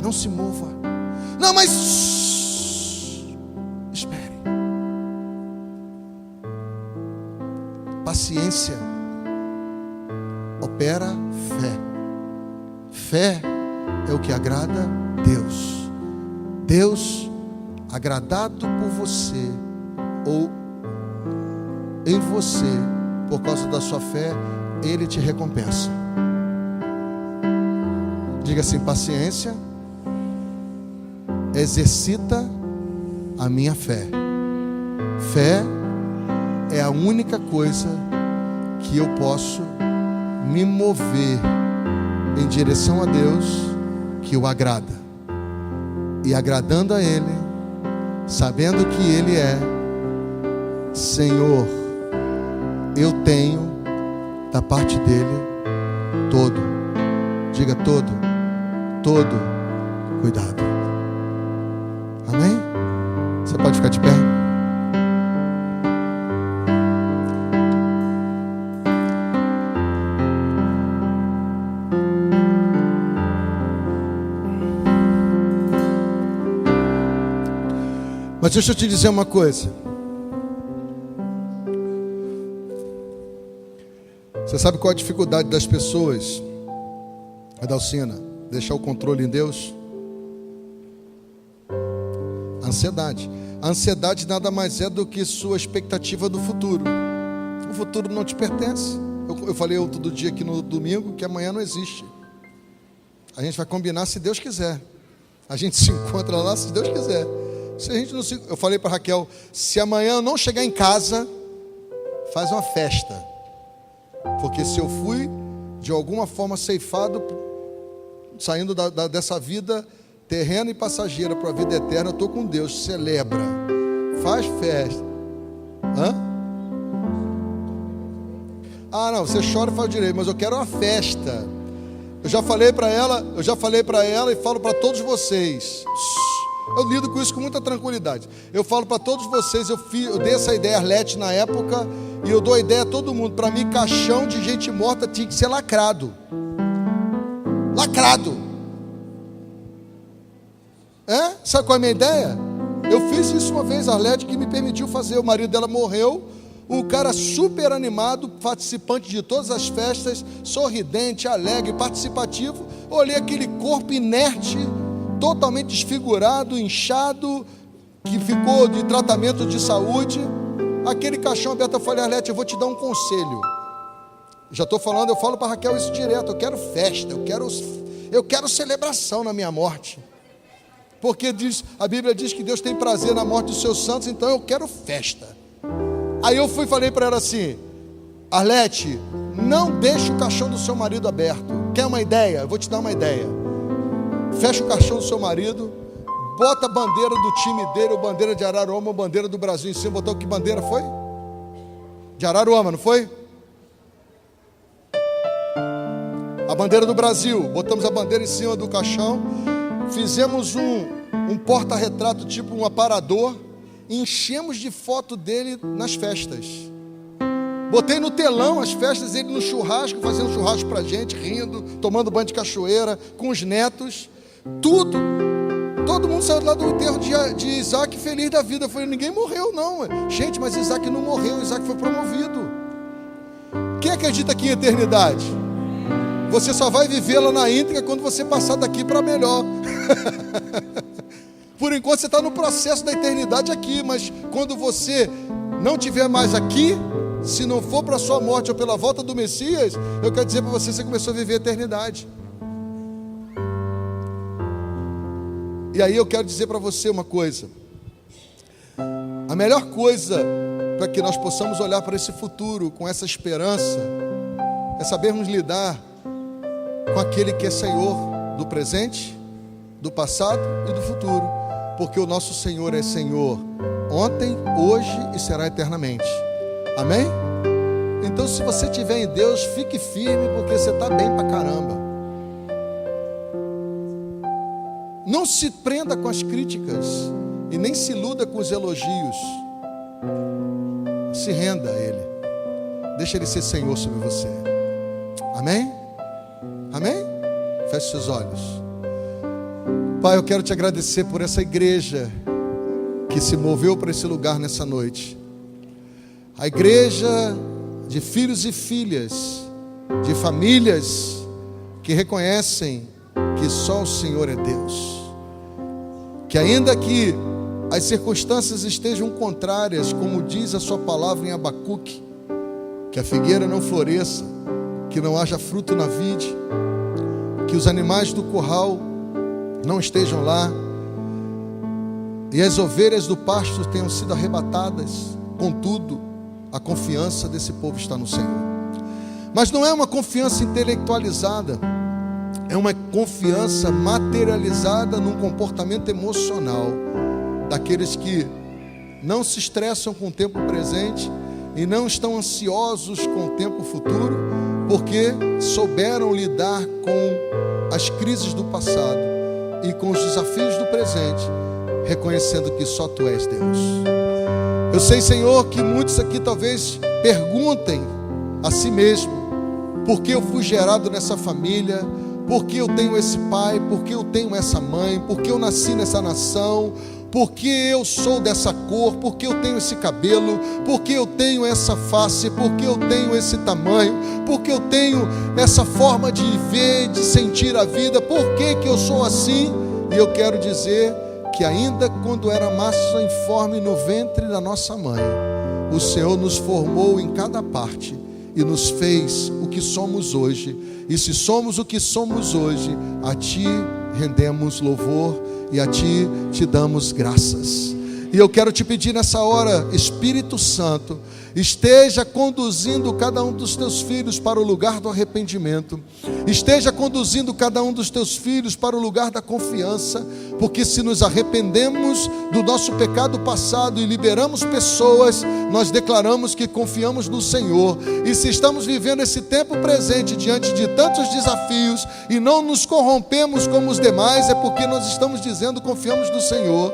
não se mova. Não, mas espere. Paciência opera fé. Fé é o que agrada Deus. Deus, agradado por você, ou em você, por causa da sua fé, Ele te recompensa. Diga assim: paciência exercita a minha fé. Fé é a única coisa que eu posso me mover em direção a Deus, que o agrada. E agradando a Ele, sabendo que Ele é Senhor, eu tenho da parte dele todo, diga todo cuidado. Amém? Você pode ficar de pé? Mas deixa eu te dizer uma coisa. Você sabe qual é a dificuldade das pessoas, Adalcina? Deixar o controle em Deus? Ansiedade. A ansiedade nada mais é do que sua expectativa do futuro. O futuro não te pertence. Eu falei outro dia aqui no domingo que amanhã não existe. A gente vai combinar se Deus quiser. A gente se encontra lá se Deus quiser. Se a gente não se... Eu falei para Raquel: se amanhã eu não chegar em casa, faz uma festa. Porque se eu fui de alguma forma ceifado, saindo dessa vida terrena e passageira para a vida eterna, eu estou com Deus. Celebra, faz festa. Hã? Ah, não, você chora e faz direito, mas eu quero uma festa. Eu já falei para ela e falo para todos vocês. Eu lido com isso com muita tranquilidade. Eu falo para todos vocês, eu dei essa ideia a Arlete na época, e eu dou a ideia a todo mundo. Para mim, caixão de gente morta tinha que ser lacrado. Lacrado. Sabe qual é a minha ideia? Eu fiz isso uma vez, a Arlete que me permitiu fazer. O marido dela morreu, o cara super animado, participante de todas as festas, sorridente, alegre, participativo. Olhei aquele corpo inerte, totalmente desfigurado, inchado, que ficou de tratamento de saúde, aquele caixão aberto. Eu falei: Arlete, eu vou te dar um conselho. Já estou falando, eu falo para Raquel isso direto: eu quero festa, eu quero celebração na minha morte, porque a Bíblia diz que Deus tem prazer na morte dos seus santos, então eu quero festa. Aí eu falei para ela assim: Arlete, não deixe o caixão do seu marido aberto. Quer uma ideia? Eu vou te dar uma ideia. Fecha o caixão do seu marido, bota a bandeira do time dele, ou bandeira de Araruama, ou bandeira do Brasil em cima. Botou que bandeira foi? De Araruama, não foi? A bandeira do Brasil. Botamos a bandeira em cima do caixão. Fizemos um porta-retrato, tipo um aparador. Enchemos de foto dele nas festas. Botei no telão as festas, ele no churrasco, fazendo churrasco pra gente, rindo, tomando banho de cachoeira, com os netos. Tudo. Todo mundo saiu lá do enterro de Isaac feliz da vida. Eu falei, ninguém morreu não. Gente, mas Isaac não morreu, Isaac foi promovido. Quem acredita aqui em eternidade? Você só vai vivê-la na íntegra quando você passar daqui para melhor. Por enquanto você está no processo da eternidade aqui, mas quando você não estiver mais aqui, se não for para a sua morte ou pela volta do Messias, eu quero dizer para você, você começou a viver a eternidade. E aí eu quero dizer para você uma coisa. A melhor coisa para que nós possamos olhar para esse futuro com essa esperança é sabermos lidar com aquele que é Senhor do presente, do passado e do futuro, porque o nosso Senhor é Senhor ontem, hoje e será eternamente. Amém? Então, se você estiver em Deus, fique firme, porque você está bem pra caramba. Não se prenda com as críticas e nem se iluda com os elogios. Se renda a Ele. Deixa Ele ser Senhor sobre você. Amém? Amém? Feche seus olhos. Pai, eu quero te agradecer por essa igreja que se moveu para esse lugar nessa noite. A igreja de filhos e filhas, de famílias que reconhecem que só o Senhor é Deus. Que ainda que as circunstâncias estejam contrárias, como diz a sua palavra em Abacuque, que a figueira não floresça, que não haja fruto na vide, que os animais do curral não estejam lá, e as ovelhas do pasto tenham sido arrebatadas. Contudo, a confiança desse povo está no Senhor. Mas não é uma confiança intelectualizada, é uma confiança materializada num comportamento emocional daqueles que não se estressam com o tempo presente e não estão ansiosos com o tempo futuro, porque souberam lidar com as crises do passado e com os desafios do presente, reconhecendo que só Tu és Deus. Eu sei, Senhor, que muitos aqui talvez perguntem a si mesmo: por que eu fui gerado nessa família? Por que eu tenho esse pai? Por que eu tenho essa mãe? Por que eu nasci nessa nação? Por que eu sou dessa cor? Por que eu tenho esse cabelo? Por que eu tenho essa face? Por que eu tenho esse tamanho? Por que eu tenho essa forma de ver, de sentir a vida? Por que eu sou assim? E eu quero dizer que ainda quando era massa informe no ventre da nossa mãe, o Senhor nos formou em cada parte e nos fez o que somos hoje. E se somos o que somos hoje, a Ti rendemos louvor e a Ti te damos graças. E eu quero te pedir nessa hora, Espírito Santo, esteja conduzindo cada um dos teus filhos para o lugar do arrependimento, esteja conduzindo cada um dos teus filhos para o lugar da confiança, porque se nos arrependemos do nosso pecado passado e liberamos pessoas, nós declaramos que confiamos no Senhor. E se estamos vivendo esse tempo presente diante de tantos desafios e não nos corrompemos como os demais, é porque nós estamos dizendo confiamos no Senhor.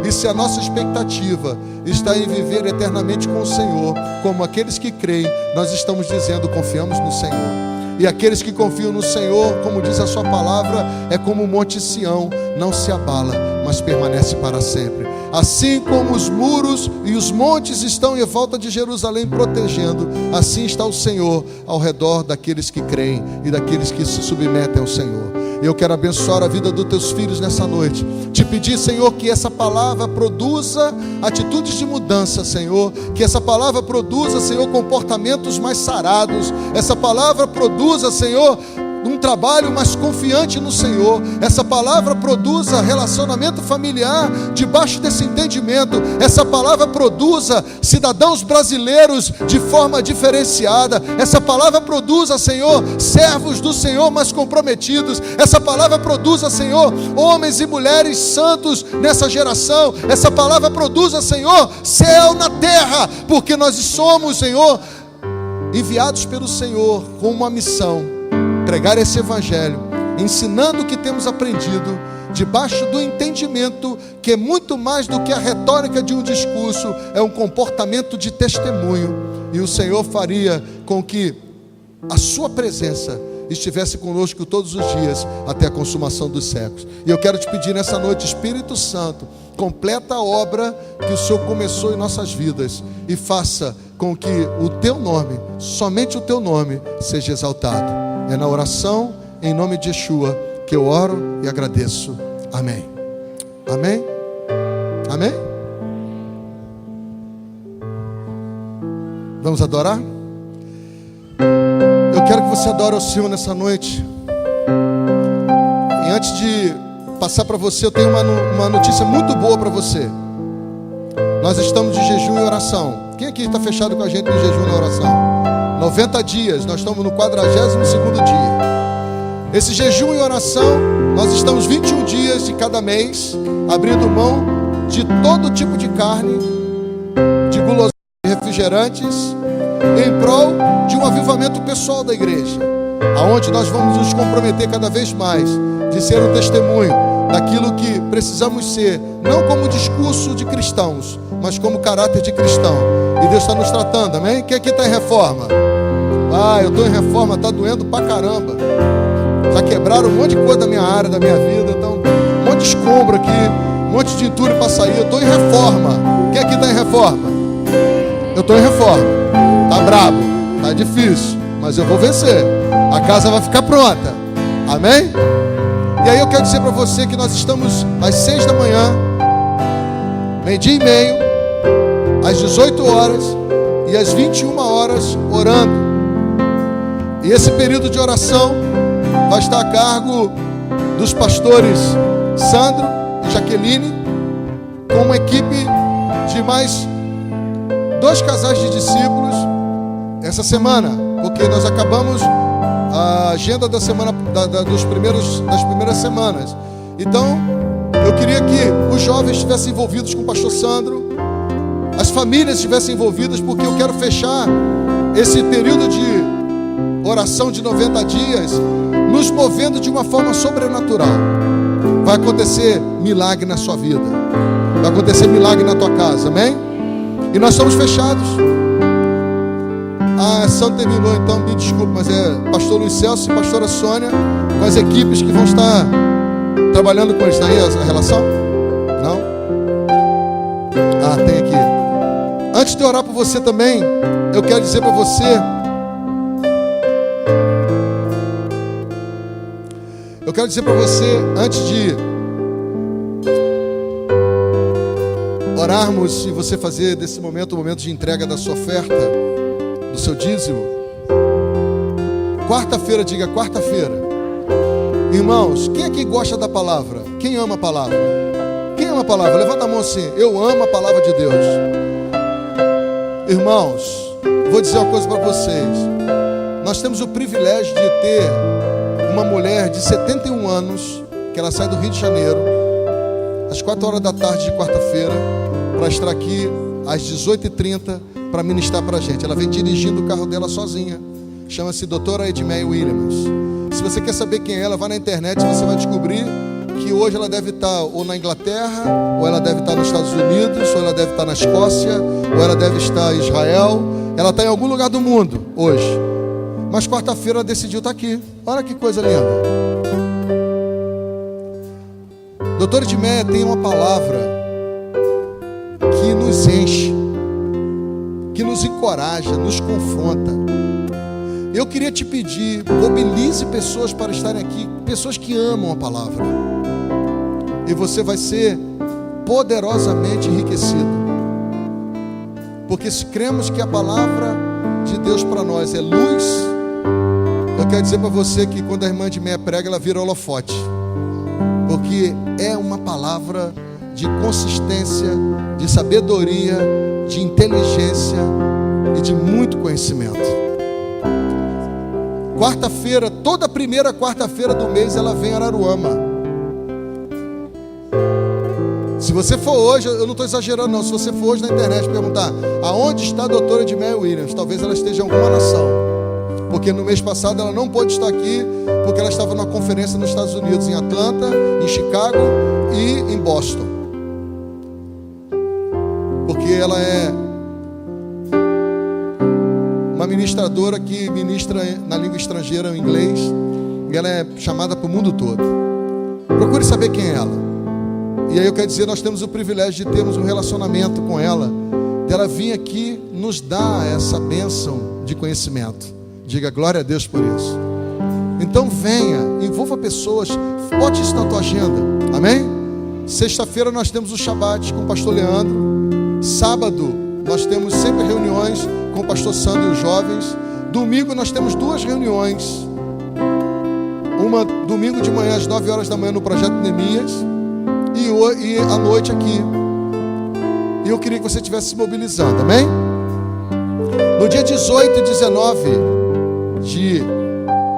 E se a nossa expectativa está em viver eternamente com o Senhor, como aqueles que creem, nós estamos dizendo confiamos no Senhor. E aqueles que confiam no Senhor, como diz a sua palavra, é como o monte Sião, não se abala, mas permanece para sempre. Assim como os muros e os montes estão em volta de Jerusalém protegendo, assim está o Senhor ao redor daqueles que creem e daqueles que se submetem ao Senhor. Eu quero abençoar a vida dos teus filhos nessa noite. Te pedir, Senhor, que essa palavra produza atitudes de mudança, Senhor. Que essa palavra produza, Senhor, comportamentos mais sarados. Essa palavra produza, Senhor, um trabalho, mas confiante no Senhor. Essa palavra produza relacionamento familiar debaixo desse entendimento. Essa palavra produza cidadãos brasileiros de forma diferenciada. Essa palavra produza, Senhor, servos do Senhor, mas comprometidos. Essa palavra produza, Senhor, homens e mulheres santos nessa geração. Essa palavra produza, Senhor, céu na terra, porque nós somos, Senhor, enviados pelo Senhor com uma missão: pregar esse evangelho, ensinando o que temos aprendido, debaixo do entendimento que é muito mais do que a retórica de um discurso, é um comportamento de testemunho. E o Senhor faria com que a sua presença estivesse conosco todos os dias, até a consumação dos séculos. E eu quero te pedir nessa noite, Espírito Santo, completa a obra que o Senhor começou em nossas vidas, e faça com que o teu nome, somente o teu nome, seja exaltado. É na oração, em nome de Yeshua, que eu oro e agradeço. Amém. Amém? Amém? Vamos adorar? Eu quero que você adore ao Senhor nessa noite. E antes de passar para você, eu tenho uma notícia muito boa para você. Nós estamos de jejum e oração. Quem aqui está fechado com a gente no jejum e oração? 90 dias, nós estamos no 42º dia. Esse jejum e oração, nós estamos 21 dias de cada mês, abrindo mão de todo tipo de carne, de guloseimas e refrigerantes, em prol de um avivamento pessoal da igreja, aonde nós vamos nos comprometer cada vez mais de ser um testemunho daquilo que precisamos ser, não como discurso de cristãos, mas como caráter de cristão. E Deus está nos tratando, amém? Quem aqui está em reforma? Eu estou em reforma, está doendo pra caramba. Já quebraram um monte de coisa da minha área, da minha vida. Então, um monte de escombro aqui, um monte de entulho para sair. Eu estou em reforma. Quem aqui está em reforma? Eu estou em reforma. Tá brabo, tá difícil, mas eu vou vencer. A casa vai ficar pronta. Amém? E aí eu quero dizer para você que nós estamos às 6 da manhã, meio-dia e meio, às 18 horas e às 21 horas orando. E esse período de oração vai estar a cargo dos pastores Sandro e Jaqueline, com uma equipe de mais 2 casais de discípulos essa semana, porque nós acabamos a agenda da semana das primeiras semanas. Então eu queria que os jovens estivessem envolvidos com o pastor Sandro, as famílias estivessem envolvidas, porque eu quero fechar esse período de oração de 90 dias nos movendo de uma forma sobrenatural. Vai acontecer milagre na sua vida, vai acontecer milagre na tua casa, amém? E nós estamos fechados. A ação terminou, então me desculpe, mas é pastor Luiz Celso e pastora Sônia, com as equipes que vão estar trabalhando com eles. Daí a relação? Não? Tem aqui. Antes de orar por você também, eu quero dizer para você, antes de orarmos e você fazer desse momento um momento de entrega da sua oferta, do seu dízimo, quarta-feira, diga quarta-feira. Irmãos, quem aqui gosta da palavra? Quem ama a palavra? Quem ama a palavra? Levanta a mão assim. Eu amo a palavra de Deus. Irmãos, vou dizer uma coisa para vocês. Nós temos o privilégio de ter uma mulher de 71 anos, que ela sai do Rio de Janeiro, às 4 horas da tarde de quarta-feira, para estar aqui às 18h30 para ministrar para a gente. Ela vem dirigindo o carro dela sozinha. Chama-se doutora Edmeia Williams. Se você quer saber quem é ela, vai na internet e você vai descobrir que hoje ela deve estar ou na Inglaterra, ou ela deve estar nos Estados Unidos, ou ela deve estar na Escócia, ou ela deve estar em Israel. Ela está em algum lugar do mundo hoje, mas quarta-feira ela decidiu estar aqui. Olha que coisa linda. Doutora Edmeia tem uma palavra que nos enche, que nos encoraja, nos confronta. Eu queria te pedir, mobilize pessoas para estarem aqui, pessoas que amam a palavra, e você vai ser poderosamente enriquecido, porque se cremos que a palavra de Deus para nós é luz, eu quero dizer para você que quando a irmã de Meia prega, ela vira holofote, porque é uma palavra de consistência, de sabedoria, de inteligência e de muito conhecimento. Quarta-feira, toda primeira quarta-feira do mês, ela vem em Araruama. Se você for hoje, eu não estou exagerando não, se você for hoje na internet perguntar aonde está a doutora Edmeia Williams, talvez ela esteja em alguma nação, porque no mês passado ela não pôde estar aqui, porque ela estava numa conferência nos Estados Unidos, em Atlanta, em Chicago e em Boston, porque ela é uma ministradora que ministra na língua estrangeira, o inglês, e ela é chamada para o mundo todo. Procure saber quem é ela. E aí eu quero dizer, nós temos o privilégio de termos um relacionamento com ela, dela vir aqui nos dar essa bênção de conhecimento. Diga glória a Deus por isso. Então venha, envolva pessoas, bote isso na tua agenda, amém? Sexta-feira nós temos o Shabat com o pastor Leandro. Sábado nós temos sempre reuniões com o pastor Sandro e os jovens. Domingo nós temos 2 reuniões. Uma domingo de manhã às 9 horas da manhã no Projeto Neemias, e à noite aqui. E eu queria que você estivesse se mobilizando, amém? No dia 18 e 19 de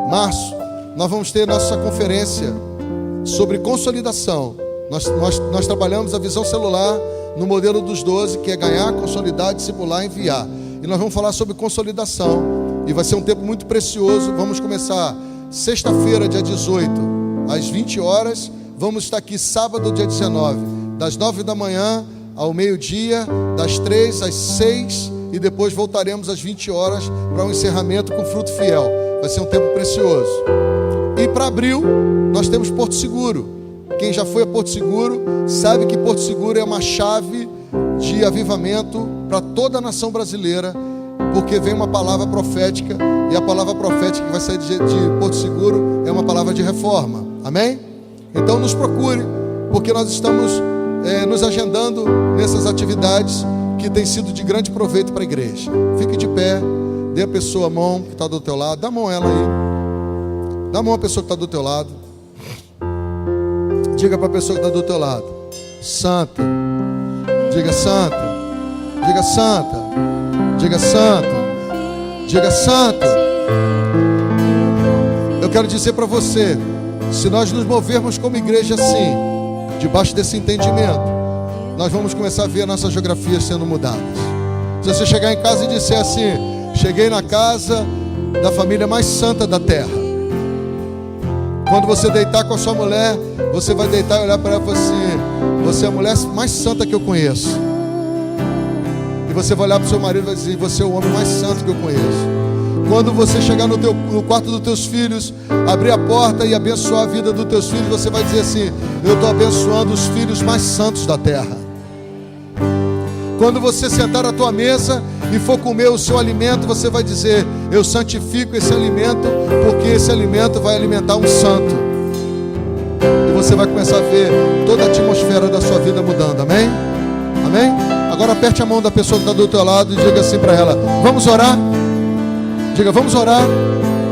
março, nós vamos ter nossa conferência sobre consolidação. Nós trabalhamos a visão celular no modelo dos 12, que é ganhar, consolidar, discipular e enviar. E nós vamos falar sobre consolidação. E vai ser um tempo muito precioso. Vamos começar sexta-feira, dia 18, às 20 horas. Vamos estar aqui sábado, dia 19, das 9 da manhã ao meio-dia, das 3 às 6, e depois voltaremos às 20 horas para um encerramento com fruto fiel. Vai ser um tempo precioso. E para abril, nós temos Porto Seguro. Quem já foi a Porto Seguro sabe que Porto Seguro é uma chave de avivamento para toda a nação brasileira, porque vem uma palavra profética, e a palavra profética que vai sair de Porto Seguro é uma palavra de reforma. Amém? Então nos procure, porque nós estamos nos agendando nessas atividades que têm sido de grande proveito para a igreja. Fique de pé, dê a pessoa a mão que está do teu lado, dá a mão a ela aí, dá a mão à pessoa que está do teu lado. Diga para a pessoa que está do teu lado: Santa. Diga Santa. Diga Santa. Diga Santa. Diga Santa. Eu quero dizer para você, se nós nos movermos como igreja assim, debaixo desse entendimento, nós vamos começar a ver a nossa geografia sendo mudadas. Se você chegar em casa e disser assim: cheguei na casa da família mais santa da terra. Quando você deitar com a sua mulher, você vai deitar e olhar para ela e falar assim: você é a mulher mais santa que eu conheço. E você vai olhar para o seu marido e vai dizer: você é o homem mais santo que eu conheço. Quando você chegar no quarto dos teus filhos, abrir a porta e abençoar a vida dos teus filhos, você vai dizer assim: eu estou abençoando os filhos mais santos da terra. Quando você sentar à tua mesa e for comer o seu alimento, você vai dizer: eu santifico esse alimento, porque esse alimento vai alimentar um santo. E você vai começar a ver toda a atmosfera da sua vida mudando, amém? Amém? Agora aperte a mão da pessoa que está do teu lado e diga assim para ela: vamos orar? Diga: vamos orar.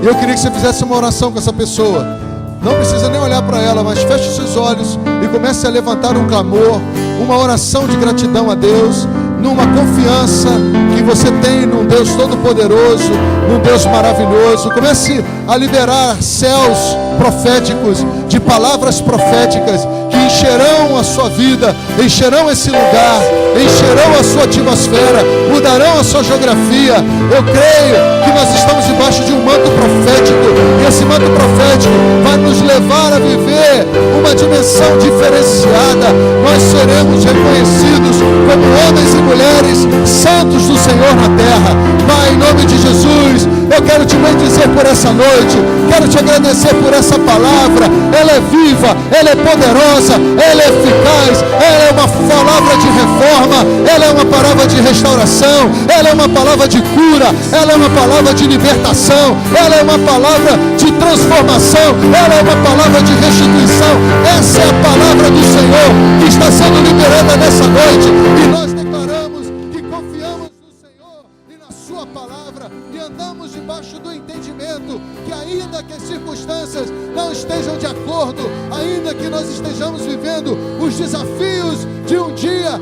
E eu queria que você fizesse uma oração com essa pessoa. Não precisa nem olhar para ela, mas feche os seus olhos e comece a levantar um clamor, uma oração de gratidão a Deus, numa confiança que você tem num Deus todo-poderoso, num Deus maravilhoso. Comece a liberar céus proféticos, de palavras proféticas que encherão a sua vida, encherão esse lugar, encherão a sua atmosfera, mudarão a sua geografia. Eu creio que nós estamos debaixo de um manto profético, e esse manto profético vai nos levar a viver uma dimensão diferenciada. Nós seremos reconhecidos como homens e mulheres santos do Senhor na terra. Pai, em nome de Jesus, eu quero te bendizer por essa noite, quero te agradecer por essa palavra. Ela é viva, ela é poderosa, ela é eficaz, ela é uma palavra de reforma, ela é uma palavra de restauração, ela é uma palavra de cura, ela é uma palavra de libertação, ela é uma palavra de transformação, ela é uma palavra de restituição. Essa é a palavra do Senhor que está sendo liberada nessa noite, e nós declaramos que confiamos no Senhor e na sua palavra, e andamos debaixo do entendimento que ainda ainda que as circunstâncias não estejam de acordo, ainda que nós estejamos vivendo os desafios de um dia,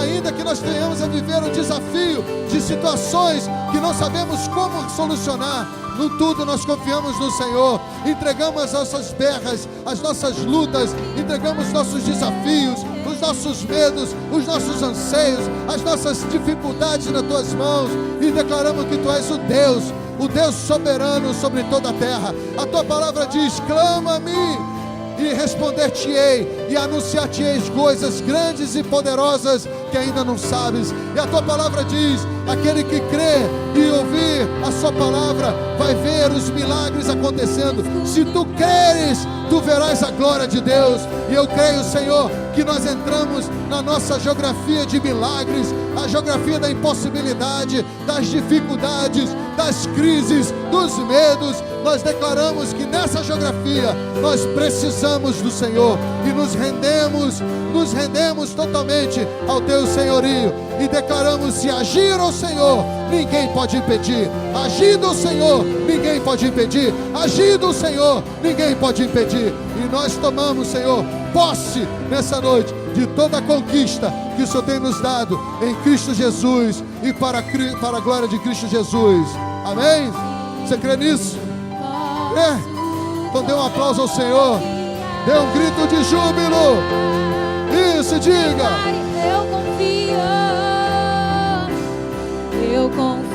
ainda que nós tenhamos a viver o desafio de situações que não sabemos como solucionar, no tudo nós confiamos no Senhor, entregamos as nossas berras, as nossas lutas, entregamos nossos desafios, os nossos medos, os nossos anseios, as nossas dificuldades nas tuas mãos, e declaramos que tu és o Deus soberano sobre toda a terra. A tua palavra diz: clama a mim e responder-te-ei, e anunciar-te-ei coisas grandes e poderosas que ainda não sabes. E a tua palavra diz: aquele que crê e ouvir a sua palavra vai ver os milagres acontecendo. Se tu creres, tu verás a glória de Deus. E eu creio, Senhor, que nós entramos na nossa geografia de milagres, a geografia da impossibilidade, das dificuldades, das crises, dos medos. Nós declaramos que nessa geografia nós precisamos do Senhor e nos rendemos totalmente ao teu senhorio, e declaramos: se agir o Senhor, ninguém pode impedir. Agindo o Senhor, ninguém pode impedir. Agindo o Senhor, ninguém pode impedir. E nós tomamos, Senhor, posse nessa noite de toda a conquista que o Senhor tem nos dado em Cristo Jesus e para a glória de Cristo Jesus. Amém? Você crê nisso? Crê? Então dê um aplauso ao Senhor. Dê um grito de júbilo. Isso, diga. Eu confio.